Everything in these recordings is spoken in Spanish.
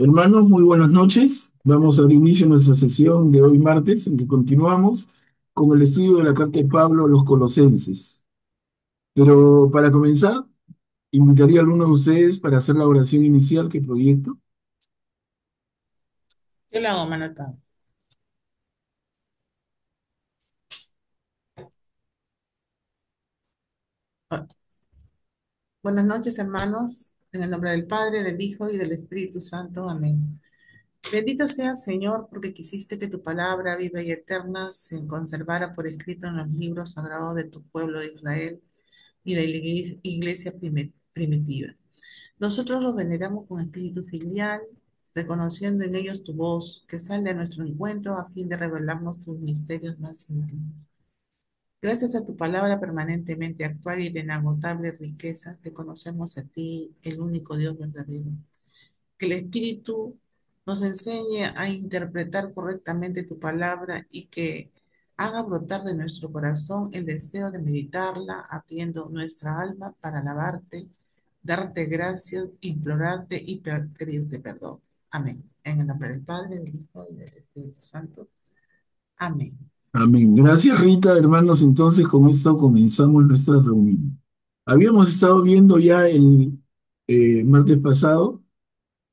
Hermanos, muy buenas noches. Vamos a dar inicio a nuestra sesión de hoy martes, en que continuamos con el estudio de la carta de Pablo a los Colosenses. Pero para comenzar, invitaría a alguno de ustedes para hacer la oración inicial que proyecto. Yo la hago, Manota. Ah, Buenas noches, hermanos. En el nombre del Padre, del Hijo y del Espíritu Santo. Amén. Bendito seas, Señor, porque quisiste que tu palabra viva y eterna se conservara por escrito en los libros sagrados de tu pueblo de Israel y de la iglesia primitiva. Nosotros los veneramos con espíritu filial, reconociendo en ellos tu voz, que sale a nuestro encuentro a fin de revelarnos tus misterios más íntimos. Gracias a tu palabra permanentemente actual y de inagotable riqueza, te conocemos a ti, el único Dios verdadero. Que el Espíritu nos enseñe a interpretar correctamente tu palabra y que haga brotar de nuestro corazón el deseo de meditarla, abriendo nuestra alma para alabarte, darte gracias, implorarte y pedirte perdón. Amén. En el nombre del Padre, del Hijo y del Espíritu Santo. Amén. Amén. Gracias, Rita. Hermanos, entonces con esto comenzamos nuestra reunión. Habíamos estado viendo ya el martes pasado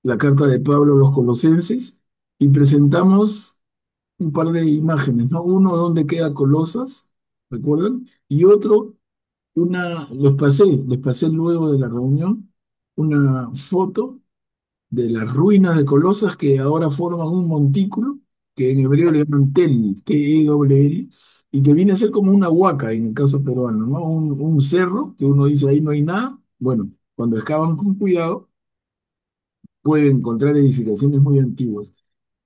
la carta de Pablo a los Colosenses y presentamos un par de imágenes, ¿no? Uno donde queda Colosas, ¿recuerdan? Y otro, les pasé luego de la reunión una foto de las ruinas de Colosas que ahora forman un montículo que en hebreo le llaman Tel, T-E-L-L, y que viene a ser como una huaca en el caso peruano, ¿no? Un cerro que uno dice ahí no hay nada. Bueno, cuando excavan con cuidado pueden encontrar edificaciones muy antiguas.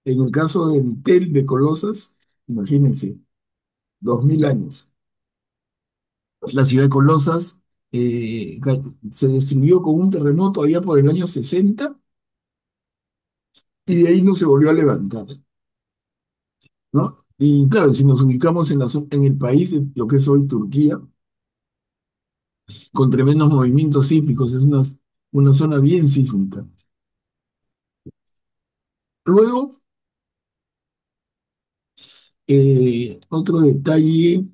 En el caso del Tel de Colosas, imagínense, 2000 años. La ciudad de Colosas se destruyó con un terremoto allá por el año 60 y de ahí no se volvió a levantar, ¿no? Y claro, si nos ubicamos en el país, lo que es hoy Turquía, con tremendos movimientos sísmicos, es una zona bien sísmica. Luego, otro detalle,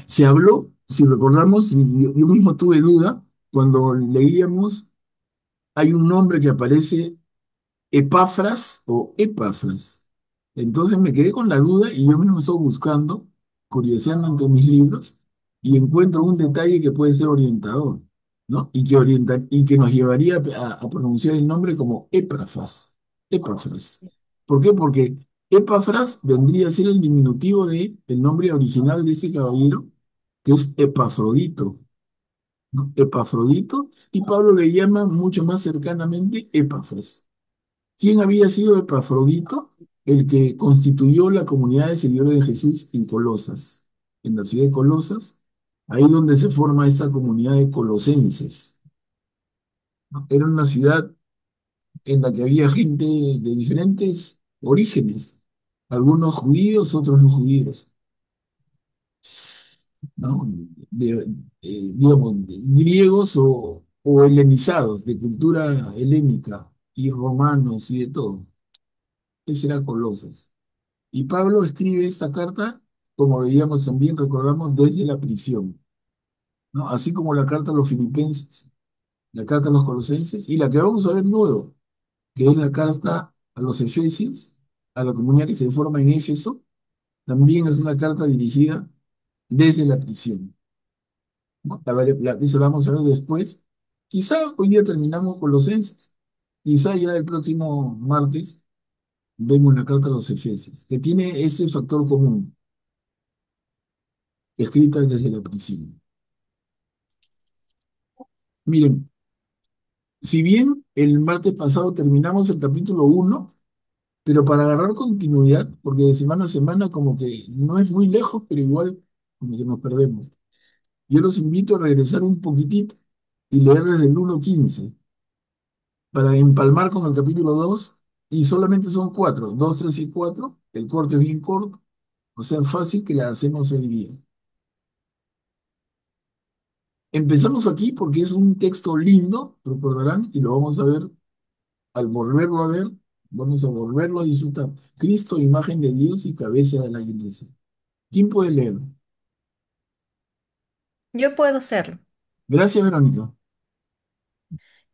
se habló, si recordamos, y yo mismo tuve duda, cuando leíamos, hay un nombre que aparece Epafras o Epafras. Entonces me quedé con la duda y yo mismo estoy buscando, curioseando entre mis libros, y encuentro un detalle que puede ser orientador, ¿no? Y que nos llevaría a pronunciar el nombre como Epafras. Epafras. ¿Por qué? Porque Epafras vendría a ser el diminutivo de el nombre original de ese caballero, que es Epafrodito, ¿no? Epafrodito, y Pablo le llama mucho más cercanamente Epafras. ¿Quién había sido Epafrodito? El que constituyó la comunidad de seguidores de Jesús en Colosas, en la ciudad de Colosas, ahí donde se forma esa comunidad de colosenses, ¿no? Era una ciudad en la que había gente de diferentes orígenes, algunos judíos, otros no judíos, ¿no? Digamos, griegos o helenizados, de cultura helénica, y romanos y de todo. Ese era Colosas. Y Pablo escribe esta carta, como veíamos también, recordamos, desde la prisión, ¿no? Así como la carta a los filipenses, la carta a los colosenses y la que vamos a ver luego, que es la carta a los efesios, a la comunidad que se forma en Éfeso, también es una carta dirigida desde la prisión, ¿no? Eso la vamos a ver después. Quizá hoy día terminamos Colosenses, quizá ya el próximo martes vemos la carta a los efesios, que tiene ese factor común, escrita desde la prisión. Miren, si bien el martes pasado terminamos el capítulo 1, pero para agarrar continuidad, porque de semana a semana como que no es muy lejos, pero igual como que nos perdemos. Yo los invito a regresar un poquitito y leer desde el 1:15 para empalmar con el capítulo 2 y solamente son cuatro, 2, 3 y 4. El corte es bien corto, o sea, fácil que la hacemos hoy día. Empezamos aquí porque es un texto lindo, recordarán, y lo vamos a ver al volverlo a ver, vamos a volverlo a disfrutar. Cristo, imagen de Dios y cabeza de la iglesia. ¿Quién puede leer? Yo puedo serlo. Gracias, Verónica.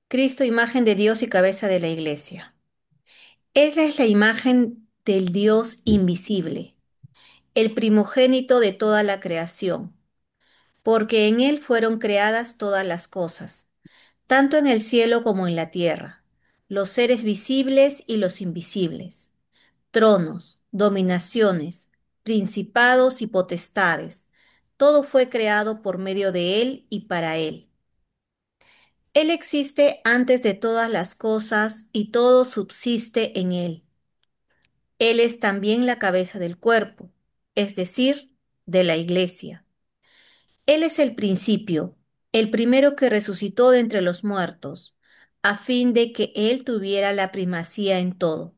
Cristo, imagen de Dios y cabeza de la iglesia. Él es la imagen del Dios invisible, el primogénito de toda la creación, porque en Él fueron creadas todas las cosas, tanto en el cielo como en la tierra, los seres visibles y los invisibles, tronos, dominaciones, principados y potestades. Todo fue creado por medio de Él y para Él. Él existe antes de todas las cosas y todo subsiste en Él. Él es también la cabeza del cuerpo, es decir, de la iglesia. Él es el principio, el primero que resucitó de entre los muertos, a fin de que Él tuviera la primacía en todo,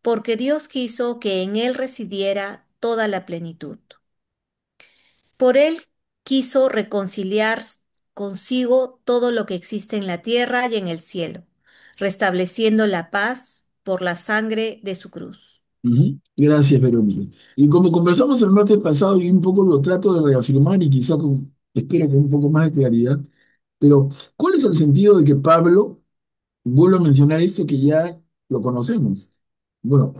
porque Dios quiso que en Él residiera toda la plenitud. Por Él quiso reconciliar consigo todo lo que existe en la tierra y en el cielo, restableciendo la paz por la sangre de su cruz. Ujú. Gracias, Verónica. Y como conversamos el martes pasado y un poco lo trato de reafirmar y quizá espero con un poco más de claridad, pero ¿cuál es el sentido de que Pablo vuelva a mencionar esto que ya lo conocemos? Bueno,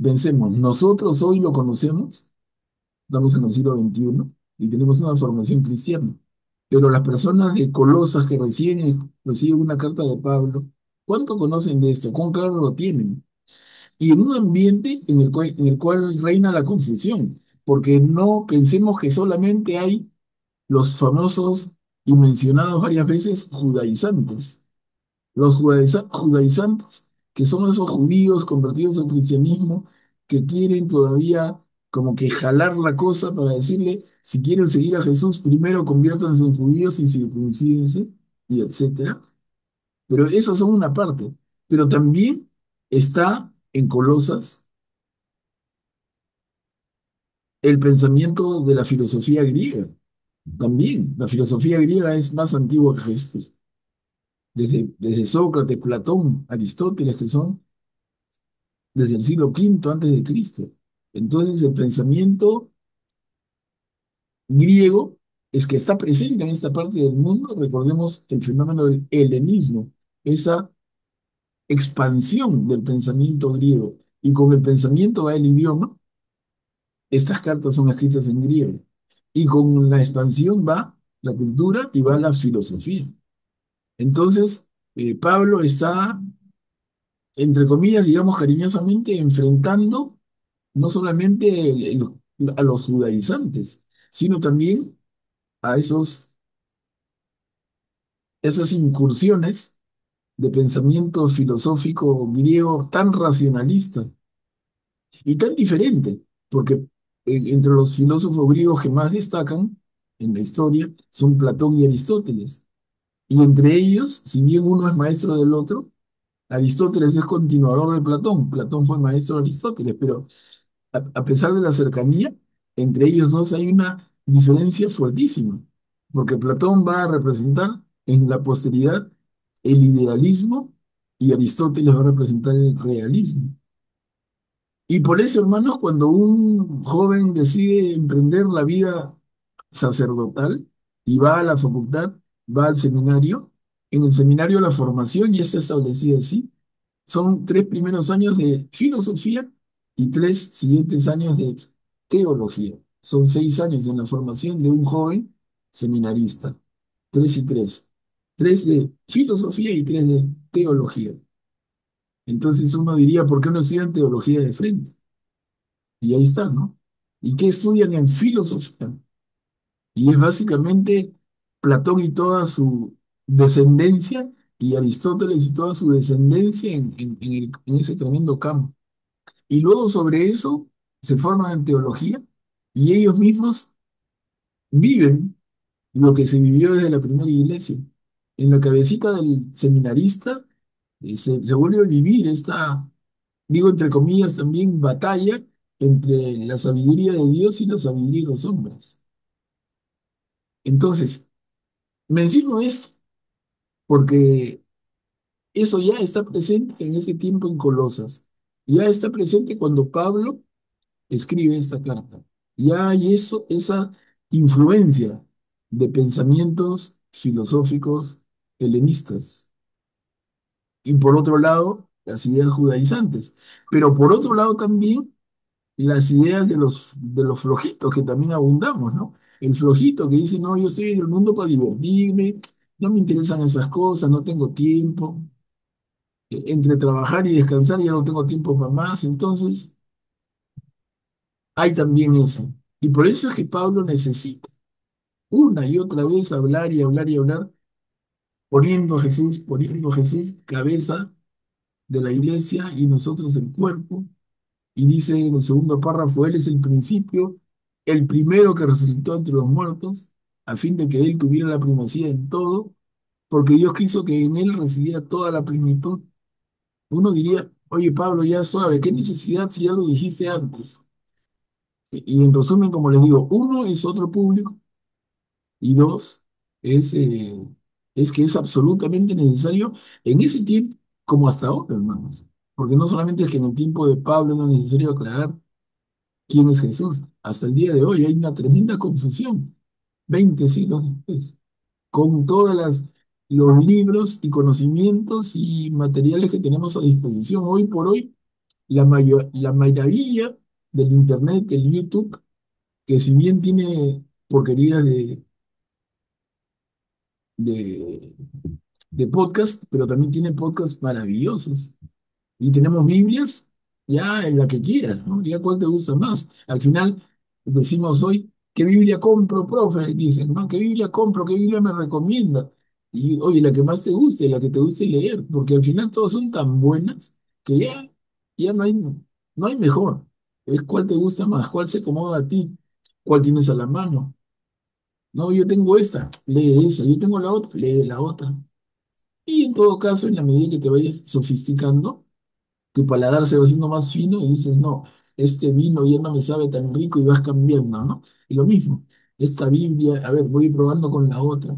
pensemos, nosotros hoy lo conocemos, estamos en el siglo XXI y tenemos una formación cristiana, pero las personas de Colosas que reciben una carta de Pablo, ¿cuánto conocen de esto? ¿Cuán claro lo tienen? Y en un ambiente en el cual reina la confusión, porque no pensemos que solamente hay los famosos y mencionados varias veces judaizantes. Los judaizantes, que son esos judíos convertidos al cristianismo, que quieren todavía como que jalar la cosa para decirle, si quieren seguir a Jesús, primero conviértanse en judíos y circuncídense, y etcétera. Pero esos son una parte. Pero también está en Colosas el pensamiento de la filosofía griega. También, la filosofía griega es más antigua que Jesús. Desde Sócrates, Platón, Aristóteles, que son desde el siglo V antes de Cristo. Entonces, el pensamiento griego es que está presente en esta parte del mundo. Recordemos el fenómeno del helenismo, esa expansión del pensamiento griego. Y con el pensamiento va el idioma. Estas cartas son escritas en griego. Y con la expansión va la cultura y va la filosofía. Entonces, Pablo está, entre comillas, digamos cariñosamente, enfrentando no solamente a los judaizantes, sino también a esas incursiones de pensamiento filosófico griego tan racionalista y tan diferente, porque entre los filósofos griegos que más destacan en la historia son Platón y Aristóteles. Y entre ellos, si bien uno es maestro del otro, Aristóteles es continuador de Platón, Platón fue maestro de Aristóteles, pero a pesar de la cercanía, entre ellos dos hay una diferencia fuertísima, porque Platón va a representar en la posteridad el idealismo y Aristóteles va a representar el realismo. Y por eso, hermanos, cuando un joven decide emprender la vida sacerdotal y va a la facultad, va al seminario, en el seminario la formación ya está establecida así. Son 3 primeros años de filosofía y 3 siguientes años de teología. Son 6 años en la formación de un joven seminarista. 3 y 3. 3 de filosofía y 3 de teología. Entonces uno diría, ¿por qué no estudian teología de frente? Y ahí está, ¿no? ¿Y qué estudian en filosofía? Y es básicamente Platón y toda su descendencia y Aristóteles y toda su descendencia en ese tremendo campo. Y luego sobre eso se forman en teología y ellos mismos viven lo que se vivió desde la primera iglesia. En la cabecita del seminarista se vuelve a vivir esta, digo entre comillas también, batalla entre la sabiduría de Dios y la sabiduría de los hombres. Entonces, menciono esto porque Eso ya está presente en ese tiempo en Colosas. Ya está presente cuando Pablo escribe esta carta. Ya hay eso, esa influencia de pensamientos filosóficos helenistas. Y por otro lado, las ideas judaizantes. Pero por otro lado también las ideas de los flojitos que también abundamos, ¿no? El flojito que dice, no, yo soy del mundo para divertirme, no me interesan esas cosas, no tengo tiempo. Entre trabajar y descansar ya no tengo tiempo para más. Entonces, hay también eso. Y por eso es que Pablo necesita una y otra vez hablar y hablar y hablar, poniendo a Jesús cabeza de la iglesia y nosotros el cuerpo. Y dice en el segundo párrafo, Él es el principio, el primero que resucitó entre los muertos, a fin de que Él tuviera la primacía en todo, porque Dios quiso que en Él residiera toda la plenitud. Uno diría, oye Pablo, ya suave, ¿qué necesidad si ya lo dijiste antes? Y en resumen, como les digo, uno es otro público y dos es, eh, es que es absolutamente necesario en ese tiempo como hasta ahora, hermanos. Porque no solamente es que en el tiempo de Pablo no es necesario aclarar quién es Jesús. Hasta el día de hoy hay una tremenda confusión, 20 siglos después, con los libros y conocimientos y materiales que tenemos a disposición. Hoy por hoy, la maravilla del Internet, del YouTube, que si bien tiene porquerías de, de podcast, pero también tiene podcasts maravillosos. Y tenemos Biblias ya en la que quieras, ¿no? Ya cuál te gusta más. Al final decimos hoy, ¿qué Biblia compro, profe? Dicen, ¿no? ¿Qué Biblia compro? ¿Qué Biblia me recomienda? Y oye, la que más te guste, la que te guste leer, porque al final todas son tan buenas que ya no hay mejor. Es cuál te gusta más, cuál se acomoda a ti, cuál tienes a la mano. No, yo tengo esta, lee esa, yo tengo la otra, lee la otra. Y en todo caso, en la medida que te vayas sofisticando, tu paladar se va haciendo más fino y dices, no, este vino ya no me sabe tan rico y vas cambiando, ¿no? Y lo mismo, esta Biblia, a ver, voy probando con la otra.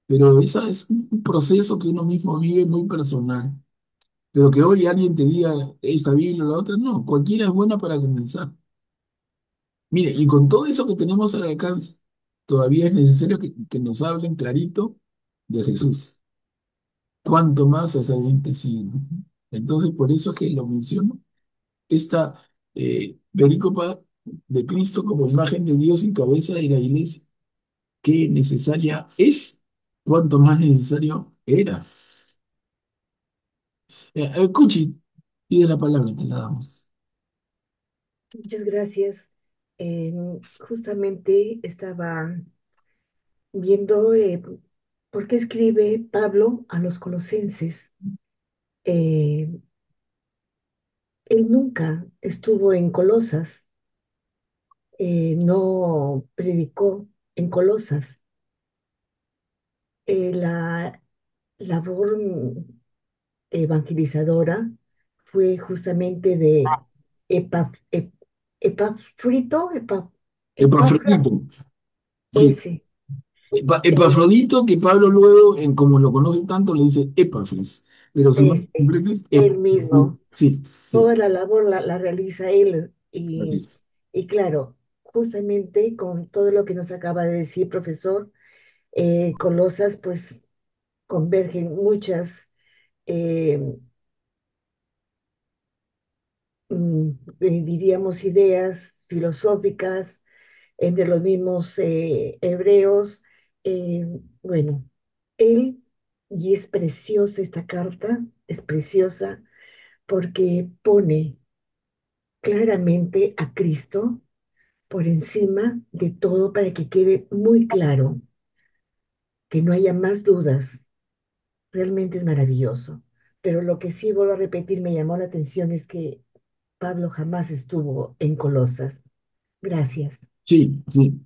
Pero esa es un proceso que uno mismo vive muy personal. Pero que hoy alguien te diga esta Biblia o la otra, no, cualquiera es buena para comenzar. Mire, y con todo eso que tenemos al alcance, todavía es necesario que nos hablen clarito de Jesús. Cuanto más sacerdote siglo. Entonces, por eso es que lo menciono esta perícopa de Cristo como imagen de Dios y cabeza de la iglesia, que necesaria es, cuanto más necesario era. Cuchi, pide la palabra, te la damos. Muchas gracias. Justamente estaba viendo por qué escribe Pablo a los colosenses. Eh, Él nunca estuvo en Colosas, no predicó en Colosas. La labor evangelizadora fue justamente de Epa- Ep- Epafra, Epafrodito, sí. ese, eh, Epafrodito, que Pablo luego, como lo conoce tanto, le dice Epafras, pero su nombre ese, completo es él mismo. Sí, sí. Toda la labor la realiza él y claro, justamente con todo lo que nos acaba de decir, profesor, Colosas, pues convergen muchas, eh, mm, diríamos, ideas filosóficas entre los mismos hebreos. eh, bueno, él, y es preciosa esta carta, es preciosa porque pone claramente a Cristo por encima de todo para que quede muy claro, que no haya más dudas. Realmente es maravilloso. Pero lo que sí vuelvo a repetir, me llamó la atención es que Pablo jamás estuvo en Colosas. Gracias. Sí, sí.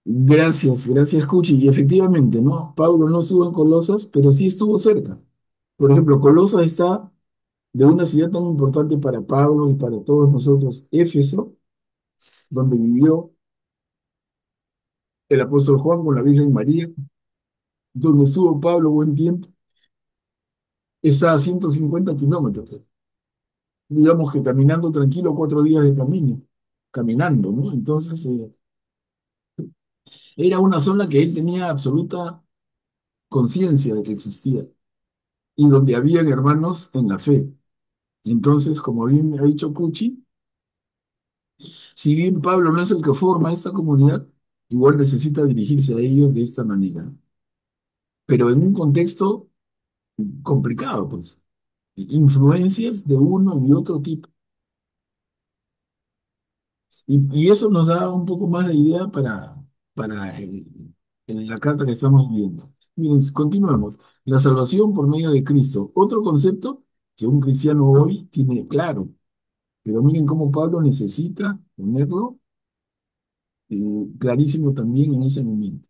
Gracias, gracias, Cuchi. Y efectivamente, ¿no? Pablo no estuvo en Colosas, pero sí estuvo cerca. Por ejemplo, Colosas está de una ciudad tan importante para Pablo y para todos nosotros, Éfeso, donde vivió el apóstol Juan con la Virgen María, donde estuvo Pablo buen tiempo, está a 150 kilómetros. Digamos que caminando tranquilo 4 días de camino, caminando, ¿no? Entonces, era una zona que él tenía absoluta conciencia de que existía y donde habían hermanos en la fe. Entonces, como bien ha dicho Cuchi, si bien Pablo no es el que forma esta comunidad, igual necesita dirigirse a ellos de esta manera, pero en un contexto complicado, pues, influencias de uno y otro tipo. Y eso nos da un poco más de idea para la carta que estamos viendo. Miren, continuemos. La salvación por medio de Cristo. Otro concepto que un cristiano hoy tiene claro, pero miren cómo Pablo necesita ponerlo clarísimo también en ese momento.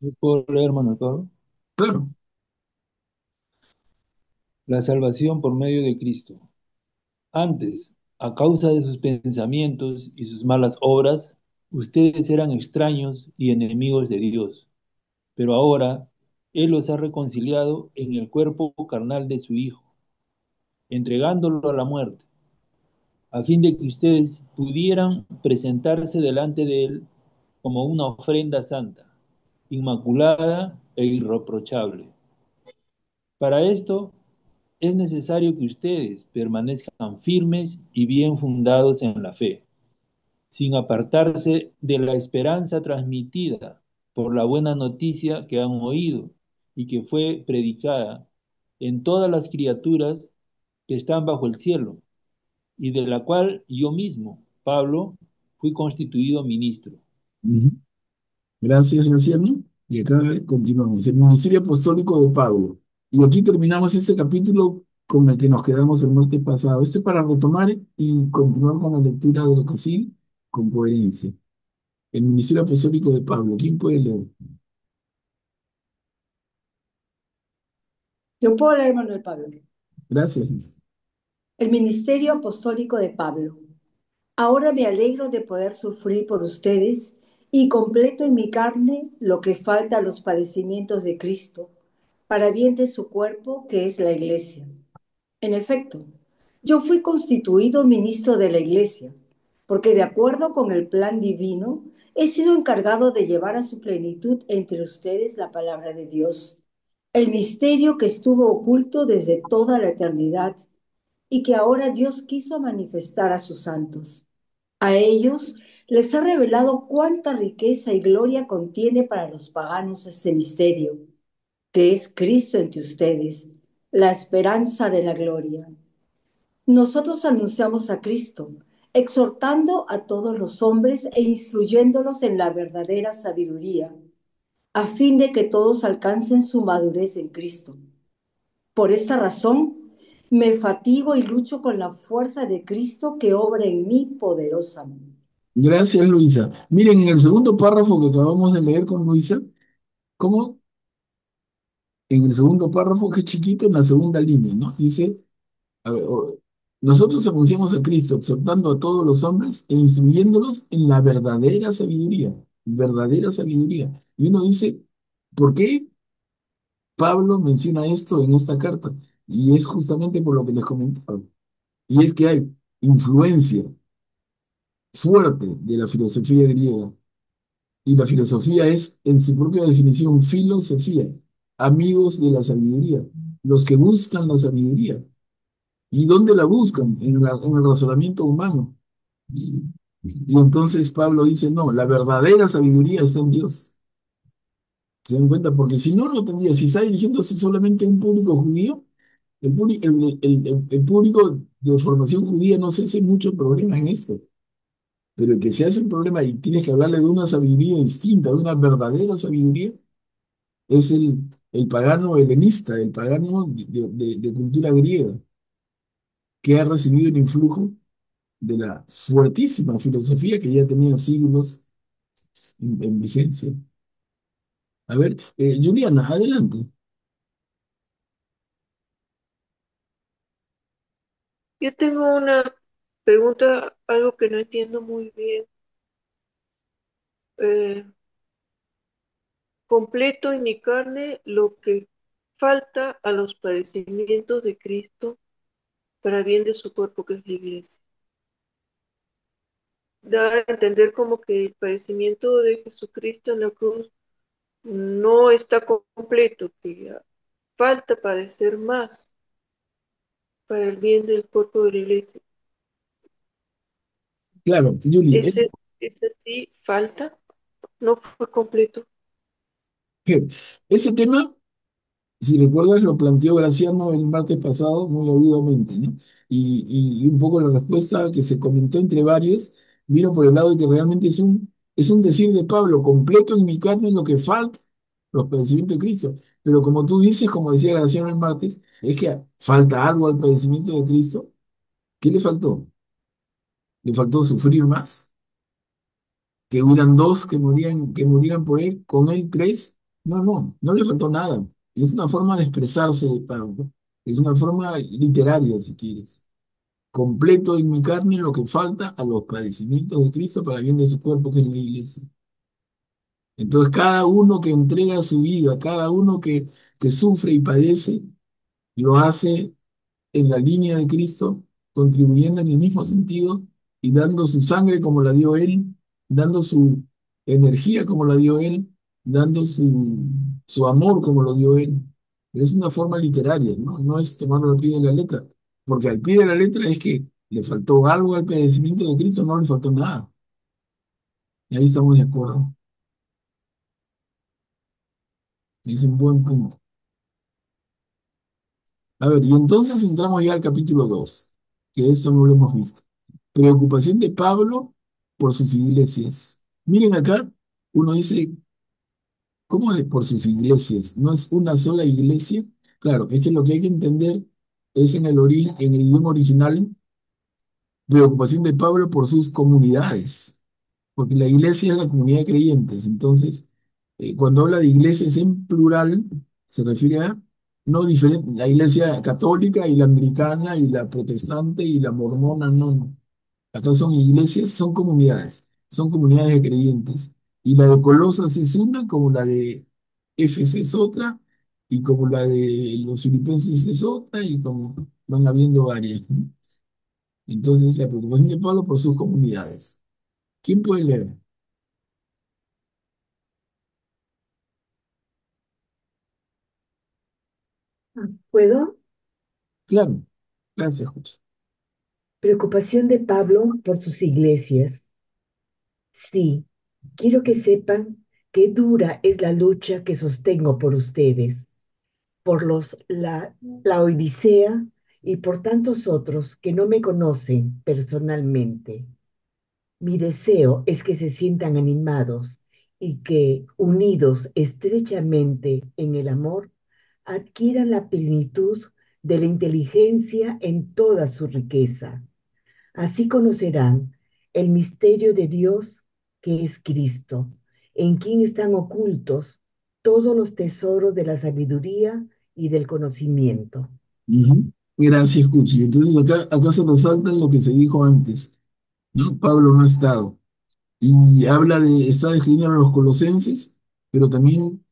¿Yo puedo leer, hermano Pablo? Claro. La salvación por medio de Cristo. Antes, a causa de sus pensamientos y sus malas obras, ustedes eran extraños y enemigos de Dios, pero ahora Él los ha reconciliado en el cuerpo carnal de su Hijo, entregándolo a la muerte, a fin de que ustedes pudieran presentarse delante de Él como una ofrenda santa, inmaculada e irreprochable. Para esto es necesario que ustedes permanezcan firmes y bien fundados en la fe, sin apartarse de la esperanza transmitida por la buena noticia que han oído y que fue predicada en todas las criaturas que están bajo el cielo, y de la cual yo mismo, Pablo, fui constituido ministro. Ujú. Gracias, Graciano. Y acá continuamos. El ministerio apostólico de Pablo. Y aquí terminamos este capítulo con el que nos quedamos el martes pasado. Este es para retomar y continuar con la lectura de lo que sigue con coherencia. El ministerio apostólico de Pablo. ¿Quién puede leer? Yo puedo leer, Manuel Pablo. Gracias, Luis. El ministerio apostólico de Pablo. Ahora me alegro de poder sufrir por ustedes y completo en mi carne lo que falta a los padecimientos de Cristo, para bien de su cuerpo, que es la iglesia. En efecto, yo fui constituido ministro de la iglesia, porque de acuerdo con el plan divino, he sido encargado de llevar a su plenitud entre ustedes la palabra de Dios, el misterio que estuvo oculto desde toda la eternidad y que ahora Dios quiso manifestar a sus santos. A ellos les ha revelado cuánta riqueza y gloria contiene para los paganos este misterio, que es Cristo entre ustedes, la esperanza de la gloria. Nosotros anunciamos a Cristo, exhortando a todos los hombres e instruyéndolos en la verdadera sabiduría, a fin de que todos alcancen su madurez en Cristo. Por esta razón, me fatigo y lucho con la fuerza de Cristo que obra en mí poderosamente. Gracias, Luisa. Miren, en el segundo párrafo que acabamos de leer con Luisa, ¿cómo? En el segundo párrafo, que es chiquito, en la segunda línea, ¿no? Dice, a ver, nosotros anunciamos a Cristo, exhortando a todos los hombres e instruyéndolos en la verdadera sabiduría, verdadera sabiduría. Y uno dice, ¿por qué Pablo menciona esto en esta carta? Y es justamente por lo que les comentaba. Y es que hay influencia fuerte de la filosofía griega. Y la filosofía es, en su propia definición, filosofía, amigos de la sabiduría, los que buscan la sabiduría. ¿Y dónde la buscan? En el razonamiento humano. Y entonces Pablo dice, no, la verdadera sabiduría está en Dios. ¿Se dan cuenta? Porque si no, no tendría, si está dirigiéndose solamente a un público judío, el público de formación judía no se hace mucho problema en esto. Pero el que se hace un problema y tienes que hablarle de una sabiduría distinta, de una verdadera sabiduría, es el pagano helenista, el pagano de cultura griega, que ha recibido el influjo de la fuertísima filosofía que ya tenía siglos en vigencia. A ver, Juliana, adelante. Yo tengo una pregunta, algo que no entiendo muy bien. Eh, completo en mi carne lo que falta a los padecimientos de Cristo para bien de su cuerpo que es la iglesia. Da a entender como que el padecimiento de Jesucristo en la cruz no está completo, que falta padecer más para el bien del cuerpo de la iglesia. Claro, Julie, Ese sí falta, no fue completo. ese tema, si recuerdas, lo planteó Graciano el martes pasado muy agudamente, ¿no? Y un poco la respuesta que se comentó entre varios vino por el lado de que realmente es un decir de Pablo, completo en mi carne lo que falta, los padecimientos de Cristo. Pero como tú dices, como decía Graciano el martes, es que falta algo al padecimiento de Cristo. ¿Qué le faltó? ¿Le faltó sufrir más? ¿Que hubieran dos que murieran por él, con él tres? No, no, no le faltó nada. Es una forma de expresarse de Pablo. Es una forma literaria, si quieres. Completo en mi carne lo que falta a los padecimientos de Cristo para bien de su cuerpo, que es la iglesia. Entonces, cada uno que entrega su vida, cada uno que sufre y padece, lo hace en la línea de Cristo, contribuyendo en el mismo sentido y dando su sangre como la dio Él, dando su energía como la dio Él, dando su amor como lo dio Él. Es una forma literaria, ¿no? No es tomarlo al pie de la letra, porque al pie de la letra es que le faltó algo al padecimiento de Cristo, no le faltó nada. Y ahí estamos de acuerdo. Es un buen punto. A ver, y entonces entramos ya al capítulo 2, que eso no lo hemos visto. Preocupación de Pablo por sus iglesias. Miren acá, uno dice, ¿cómo de por sus iglesias? ¿No es una sola iglesia? Claro, es que lo que hay que entender es en el idioma original, preocupación de Pablo por sus comunidades, porque la iglesia es la comunidad de creyentes. Entonces, cuando habla de iglesias en plural, se refiere a no diferente, la iglesia católica y la anglicana y la protestante y la mormona, no, no. Acá son iglesias, son comunidades de creyentes. Y la de Colosas es una, como la de Éfeso es otra, y como la de los filipenses es otra, y como van habiendo varias, ¿no? Entonces, la preocupación de Pablo por sus comunidades. ¿Quién puede leer? ¿Puedo? Claro, gracias, José. Preocupación de Pablo por sus iglesias. Sí, quiero que sepan qué dura es la lucha que sostengo por ustedes, por la Odisea y por tantos otros que no me conocen personalmente. Mi deseo es que se sientan animados y que, unidos estrechamente en el amor, adquieran la plenitud de la inteligencia en toda su riqueza. Así conocerán el misterio de Dios que es Cristo, en quien están ocultos todos los tesoros de la sabiduría y del conocimiento. Ujú. Gracias, Cuchi. Entonces acá se resalta lo que se dijo antes, ¿no? Pablo no ha estado. Y está describiendo a los colosenses, pero también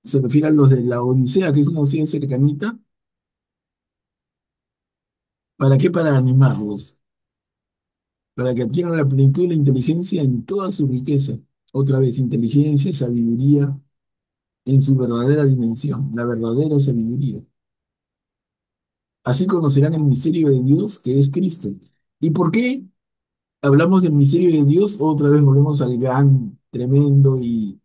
se refiere a los de la Odisea, que es una ciudad cercanita. ¿Para qué? Para animarlos, para que adquieran la plenitud de la inteligencia en toda su riqueza. Otra vez, inteligencia, sabiduría en su verdadera dimensión, la verdadera sabiduría. Así conocerán el misterio de Dios que es Cristo. ¿Y por qué hablamos del misterio de Dios? Otra vez volvemos al gran, tremendo y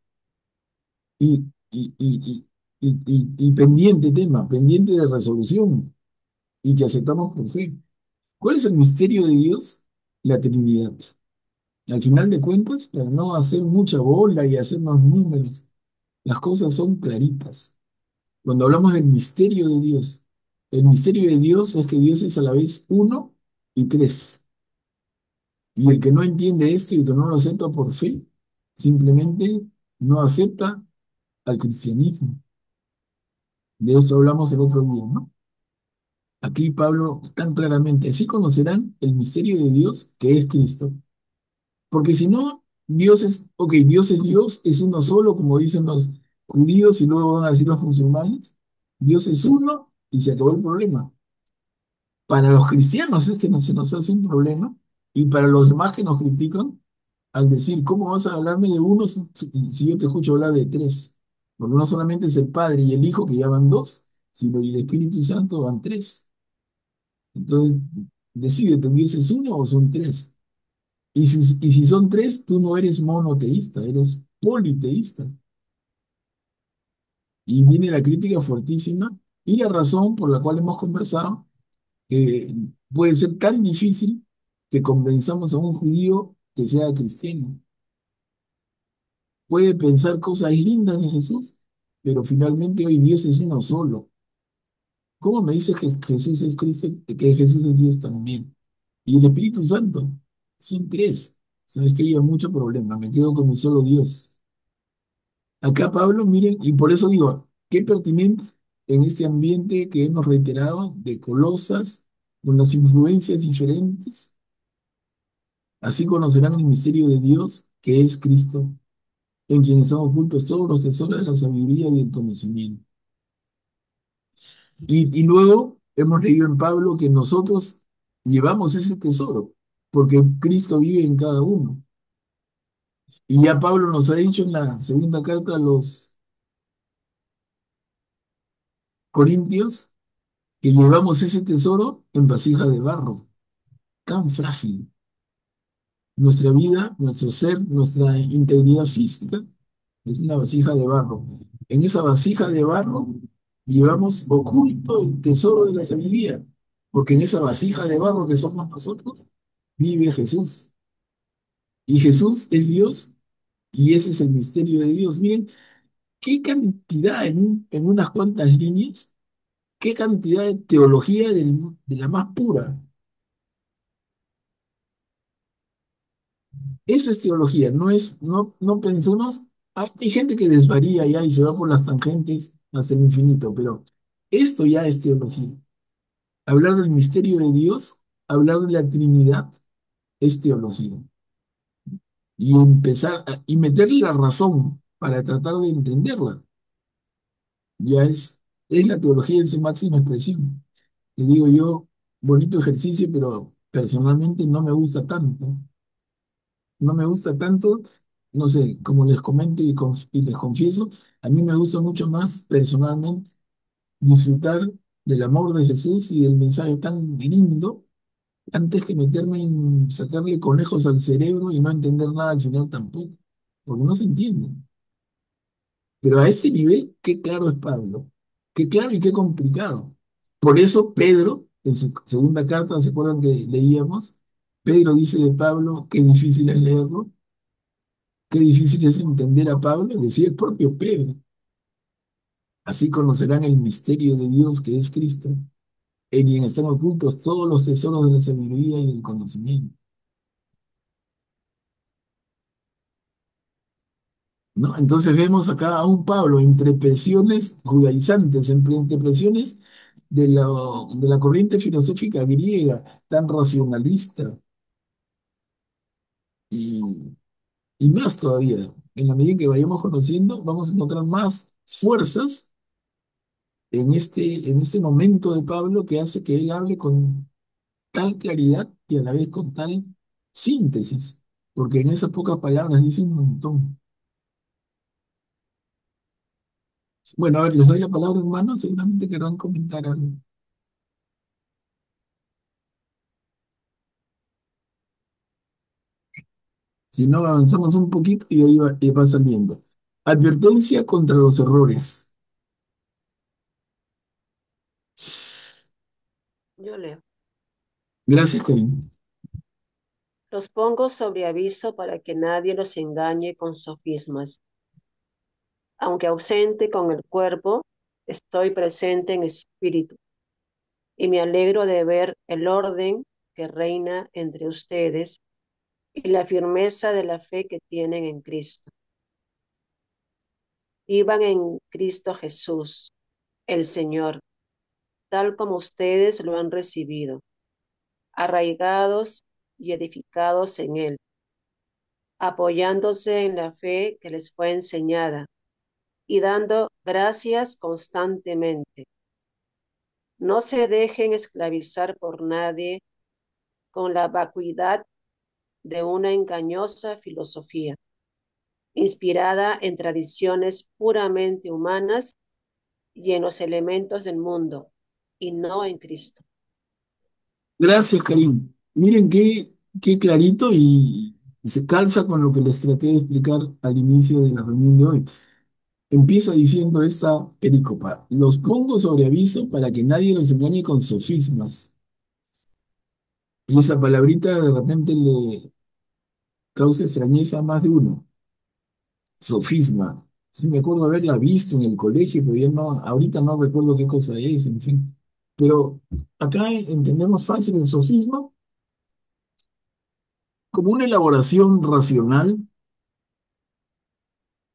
pendiente tema, pendiente de resolución y que aceptamos por fe. ¿Cuál es el misterio de Dios? La Trinidad. Al final de cuentas, para no hacer mucha bola y hacernos números, las cosas son claritas. Cuando hablamos del misterio de Dios, el misterio de Dios es que Dios es a la vez uno y tres. Y el que no entiende esto y el que no lo acepta por fe, simplemente no acepta al cristianismo. De eso hablamos el otro día, ¿no? Aquí Pablo tan claramente, así conocerán el misterio de Dios que es Cristo. Porque si no, Dios es, ok, Dios es Dios, es uno solo, como dicen judíos y luego van a decir los musulmanes, Dios es uno y se acabó el problema. Para los cristianos es que no se nos hace un problema y para los demás que nos critican, al decir, ¿cómo vas a hablarme de uno si yo te escucho hablar de tres? Porque no solamente es el Padre y el Hijo que ya van dos, sino el Espíritu Santo van tres. Entonces, decídete, ¿Dios es uno o son tres? Y si son tres, tú no eres monoteísta, eres politeísta. Y viene la crítica fuertísima y la razón por la cual hemos conversado, que puede ser tan difícil que convenzamos a un judío que sea cristiano. Puede pensar cosas lindas de Jesús, pero finalmente hoy Dios es uno solo. ¿Cómo me dices que Jesús es Cristo, que Jesús es Dios también? Y el Espíritu Santo, ¿sí crees? Sabes que hay mucho problema, me quedo con mi solo Dios. Acá Pablo, miren, y por eso digo, qué pertinente en este ambiente que hemos reiterado de Colosas, con las influencias diferentes, así conocerán el misterio de Dios, que es Cristo, en quien están ocultos todos los tesoros de la sabiduría y del conocimiento. Y luego hemos leído en Pablo que nosotros llevamos ese tesoro, porque Cristo vive en cada uno. Y ya Pablo nos ha dicho en la segunda carta a los Corintios que llevamos ese tesoro en vasija de barro, tan frágil. Nuestra vida, nuestro ser, nuestra integridad física es una vasija de barro. En esa vasija de barro llevamos oculto el tesoro de la sabiduría, porque en esa vasija de barro que somos nosotros vive Jesús. Y Jesús es Dios y ese es el misterio de Dios. Miren, qué cantidad en unas cuantas líneas, qué cantidad de teología de la más pura. Eso es teología, no pensemos, hay gente que desvaría ya y se va por las tangentes hasta el infinito, pero esto ya es teología. Hablar del misterio de Dios, hablar de la Trinidad, es teología. Y meterle la razón para tratar de entenderla, ya es la teología en su máxima expresión. Y digo yo, bonito ejercicio, pero personalmente no me gusta tanto. No me gusta tanto, no sé, como les comento y les confieso, a mí me gusta mucho más personalmente disfrutar del amor de Jesús y del mensaje tan lindo antes que meterme en sacarle conejos al cerebro y no entender nada al final tampoco, porque no se entiende. Pero a este nivel, qué claro es Pablo, qué claro y qué complicado. Por eso Pedro, en su segunda carta, ¿se acuerdan que leíamos? Pedro dice de Pablo, qué difícil es leerlo. Qué difícil es entender a Pablo, decía el propio Pedro. Así conocerán el misterio de Dios que es Cristo, en quien están ocultos todos los tesoros de la sabiduría y del conocimiento. ¿No? Entonces vemos acá a un Pablo entre presiones judaizantes, entre presiones de la corriente filosófica griega, tan racionalista, y, y más todavía. En la medida que vayamos conociendo, vamos a encontrar más fuerzas en este momento de Pablo que hace que él hable con tal claridad y a la vez con tal síntesis, porque en esas pocas palabras dice un montón. Bueno, a ver, les doy la palabra, hermano, seguramente querrán comentar algo. Si no, avanzamos un poquito y ahí va saliendo. Advertencia contra los errores. Yo leo. Gracias, Karim. Los pongo sobre aviso para que nadie los engañe con sofismas. Aunque ausente con el cuerpo, estoy presente en espíritu y me alegro de ver el orden que reina entre ustedes y la firmeza de la fe que tienen en Cristo. Vivan en Cristo Jesús, el Señor, tal como ustedes lo han recibido, arraigados y edificados en Él, apoyándose en la fe que les fue enseñada y dando gracias constantemente. No se dejen esclavizar por nadie con la vacuidad de una engañosa filosofía, inspirada en tradiciones puramente humanas y en los elementos del mundo, y no en Cristo. Gracias, Karim. Miren qué clarito y se calza con lo que les traté de explicar al inicio de la reunión de hoy. Empieza diciendo esta pericopa: los pongo sobre aviso para que nadie los engañe con sofismas. Y esa palabrita de repente le causa extrañeza a más de uno. Sofisma. Sí, me acuerdo haberla visto en el colegio, pero ya no, ahorita no recuerdo qué cosa es, en fin. Pero acá entendemos fácil el sofisma como una elaboración racional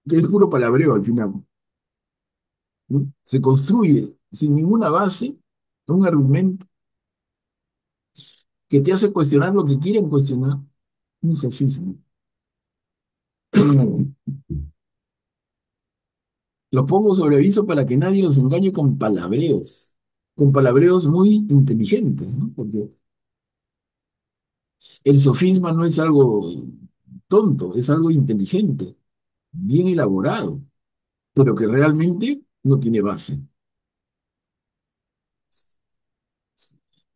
que es puro palabreo al final, ¿no? Se construye sin ninguna base un argumento que te hace cuestionar lo que quieren cuestionar, un sofisma. Los pongo sobre aviso para que nadie los engañe con palabreos muy inteligentes, ¿no? Porque el sofisma no es algo tonto, es algo inteligente, bien elaborado, pero que realmente no tiene base.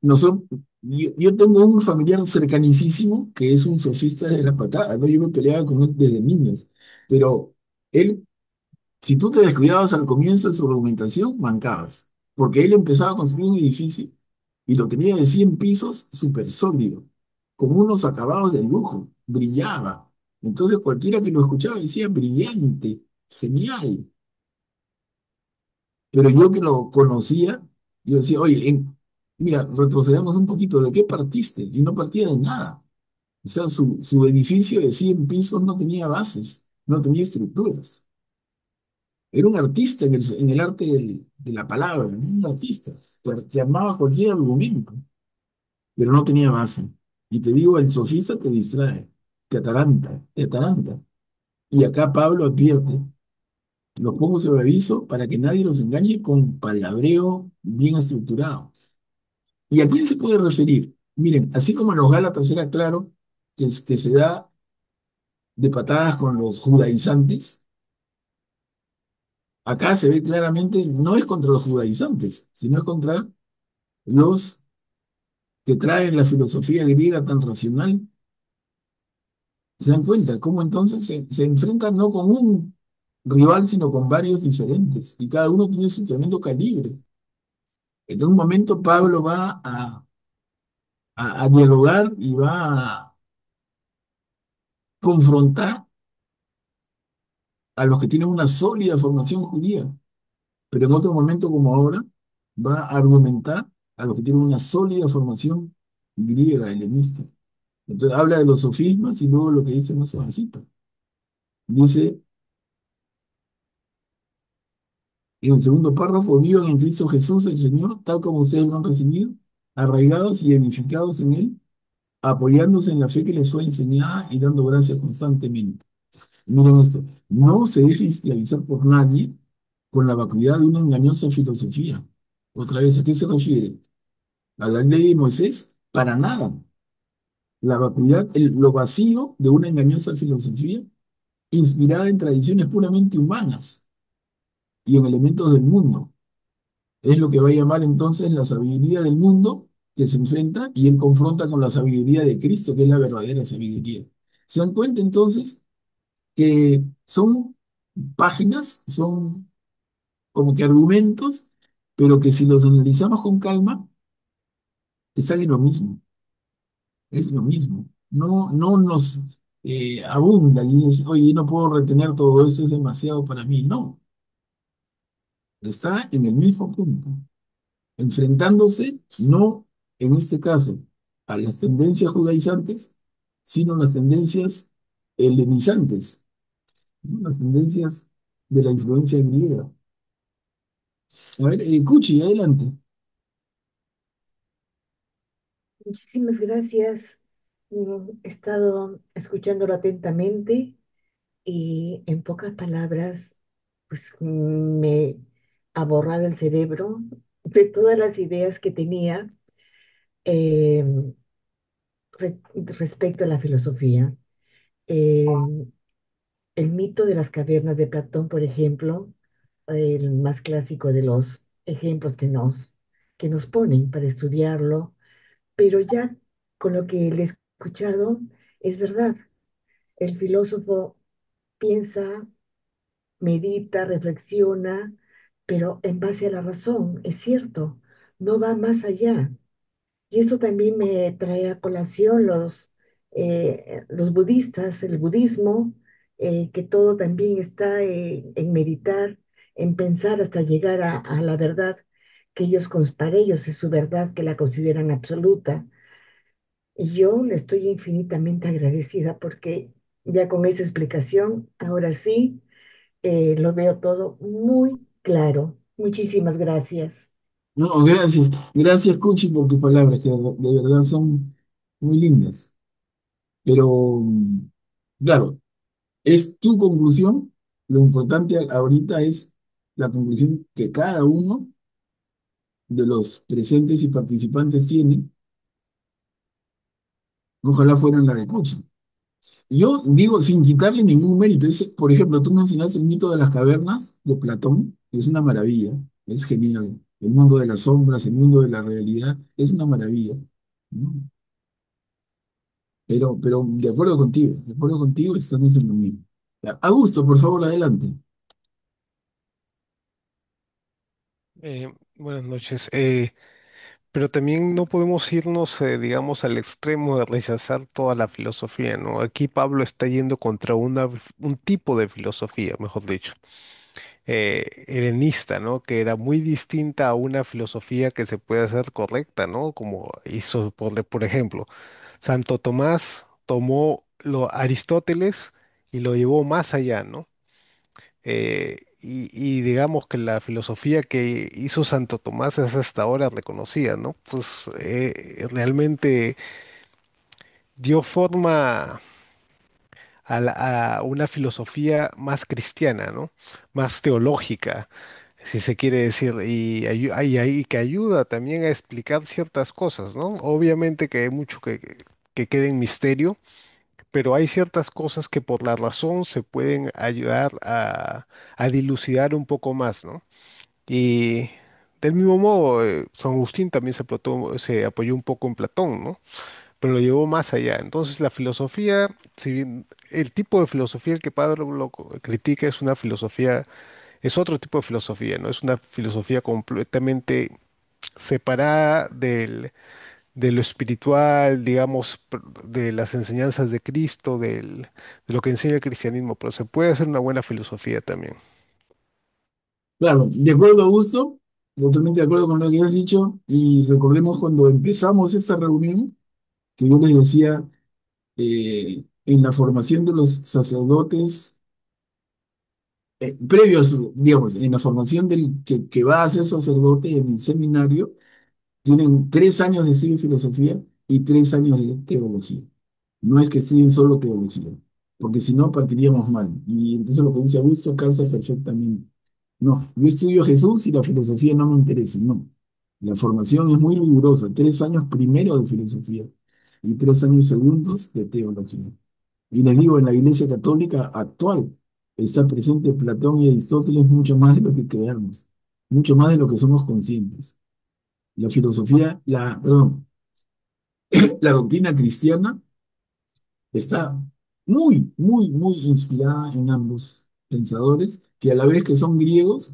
Nosotros, yo tengo un familiar cercanísimo que es un sofista de la patada, ¿no? Yo me peleaba con él desde niños, pero él, si tú te descuidabas al comienzo de su argumentación, mancabas, porque él empezaba a construir un edificio y lo tenía de 100 pisos súper sólido, con unos acabados de lujo, brillaba. Entonces cualquiera que lo escuchaba decía, brillante, genial. Pero yo que lo conocía, yo decía, oye, mira, retrocedamos un poquito, ¿de qué partiste? Y no partía de nada. O sea, su edificio de 100 pisos no tenía bases, no tenía estructuras. Era un artista en el arte de la palabra, ¿no? Un artista. Te armaba cualquier argumento, pero no tenía base. Y te digo, el sofista te distrae, te ataranta, te ataranta. Y acá Pablo advierte, los pongo sobre aviso para que nadie los engañe con palabreo bien estructurado. ¿Y a quién se puede referir? Miren, así como en los Gálatas era claro que se da de patadas con los judaizantes, acá se ve claramente, no es contra los judaizantes, sino es contra los que traen la filosofía griega tan racional. ¿Se dan cuenta? Cómo entonces se enfrentan no con un rival, sino con varios diferentes, y cada uno tiene su tremendo calibre. En un momento Pablo va a dialogar y va a confrontar a los que tienen una sólida formación judía, pero en otro momento como ahora va a argumentar a los que tienen una sólida formación griega, helenista. Entonces habla de los sofismas y luego lo que dice más abajito. Dice en el segundo párrafo: vivan en Cristo Jesús el Señor, tal como ustedes lo han recibido, arraigados y edificados en Él, apoyándose en la fe que les fue enseñada y dando gracias constantemente. Miren esto, no se deje esclavizar por nadie con la vacuidad de una engañosa filosofía. Otra vez, ¿a qué se refiere? ¿A la ley de Moisés? Para nada. La vacuidad, lo vacío de una engañosa filosofía inspirada en tradiciones puramente humanas y en elementos del mundo. Es lo que va a llamar entonces la sabiduría del mundo que se enfrenta y él confronta con la sabiduría de Cristo, que es la verdadera sabiduría. ¿Se dan cuenta entonces que son páginas, son como que argumentos, pero que si los analizamos con calma, están en lo mismo, es lo mismo. No nos abunda y dices, oye, no puedo retener todo eso, es demasiado para mí. No, está en el mismo punto, enfrentándose no en este caso a las tendencias judaizantes, sino a las tendencias helenizantes, ¿no? Las tendencias de la influencia griega. A ver, Cuchi, adelante. Muchísimas gracias. He estado escuchándolo atentamente y en pocas palabras pues me ha borrado el cerebro de todas las ideas que tenía eh, respecto a la filosofía. Eh, el mito de las cavernas de Platón, por ejemplo, el más clásico de los ejemplos que nos ponen para estudiarlo, pero ya con lo que le he escuchado, es verdad, el filósofo piensa, medita, reflexiona, pero en base a la razón, es cierto, no va más allá. Y eso también me trae a colación los budistas, el budismo, que todo también está en meditar, en pensar hasta llegar a la verdad que ellos, para ellos es su verdad, que la consideran absoluta. Y yo le estoy infinitamente agradecida porque ya con esa explicación, ahora sí, lo veo todo muy claro. Muchísimas gracias. No, gracias. Gracias, Cuchi, por tus palabras, que de verdad son muy lindas. Pero, claro, es tu conclusión. Lo importante ahorita es la conclusión que cada uno de los presentes y participantes tiene. Ojalá fueran la de Cuchi. Yo digo, sin quitarle ningún mérito, por ejemplo, tú mencionaste el mito de las cavernas de Platón, es una maravilla, es genial. El mundo de las sombras, el mundo de la realidad, es una maravilla, ¿no? Pero de acuerdo contigo, estamos en lo mismo. Ya, Augusto, por favor, adelante. Buenas noches. Pero también no podemos irnos, digamos, al extremo de rechazar toda la filosofía, ¿no? Aquí Pablo está yendo contra un tipo de filosofía, mejor dicho, helenista, ¿no? Que era muy distinta a una filosofía que se puede hacer correcta, ¿no? Como hizo, por ejemplo, Santo Tomás tomó lo Aristóteles y lo llevó más allá, ¿no? Y digamos que la filosofía que hizo Santo Tomás es hasta ahora reconocida, ¿no? Pues realmente dio forma a una filosofía más cristiana, ¿no? Más teológica, si se quiere decir, y que ayuda también a explicar ciertas cosas, ¿no? Obviamente que hay mucho que queda en misterio, pero hay ciertas cosas que por la razón se pueden ayudar a dilucidar un poco más, ¿no? Y del mismo modo, San Agustín también se apoyó un poco en Platón, ¿no? Pero lo llevó más allá. Entonces, la filosofía, si bien el tipo de filosofía el que Pablo critica es una filosofía, es otro tipo de filosofía, ¿no? Es una filosofía completamente separada de lo espiritual, digamos, de las enseñanzas de Cristo, de lo que enseña el cristianismo, pero se puede hacer una buena filosofía también. Claro, de acuerdo, Augusto, totalmente de acuerdo con lo que has dicho, y recordemos cuando empezamos esta reunión, que yo les decía, en la formación de los sacerdotes, previo a digamos, en la formación del que va a ser sacerdote en el seminario, tienen 3 años de estudio de filosofía y 3 años de teología. No es que estudien solo teología, porque si no partiríamos mal. Y entonces lo que dice Augusto calza perfectamente. No, yo estudio Jesús y la filosofía no me interesa, no. La formación es muy rigurosa, 3 años primero de filosofía y 3 años segundos de teología. Y les digo, en la Iglesia Católica actual está presente Platón y Aristóteles mucho más de lo que creamos, mucho más de lo que somos conscientes. La filosofía, perdón, la doctrina cristiana está muy, muy, muy inspirada en ambos pensadores, que a la vez que son griegos,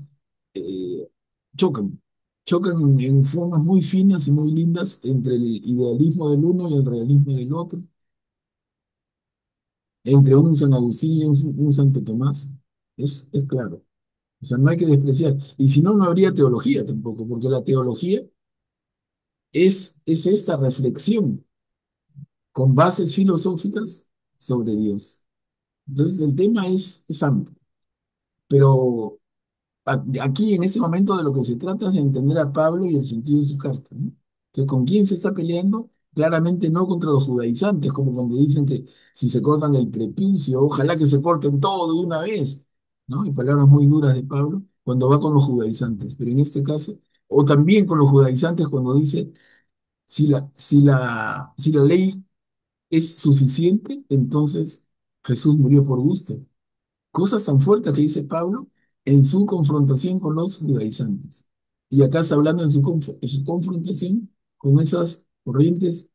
eh, chocan, chocan en formas muy finas y muy lindas entre el idealismo del uno y el realismo del otro, entre un San Agustín y un Santo Tomás. Es claro. O sea, no hay que despreciar. Y si no, no habría teología tampoco, porque la teología es esta reflexión con bases filosóficas sobre Dios. Entonces, el tema es amplio, pero aquí en este momento de lo que se trata es de entender a Pablo y el sentido de su carta, ¿no? Entonces, ¿con quién se está peleando? Claramente no contra los judaizantes, como cuando dicen que si se cortan el prepucio, ojalá que se corten todo de una vez. ¿no? Y palabras muy duras de Pablo cuando va con los judaizantes. Pero en este caso, o también con los judaizantes cuando dice, si la ley es suficiente, entonces Jesús murió por gusto. Cosas tan fuertes que dice Pablo en su confrontación con los judaizantes. Y acá está hablando en su confrontación con esas corrientes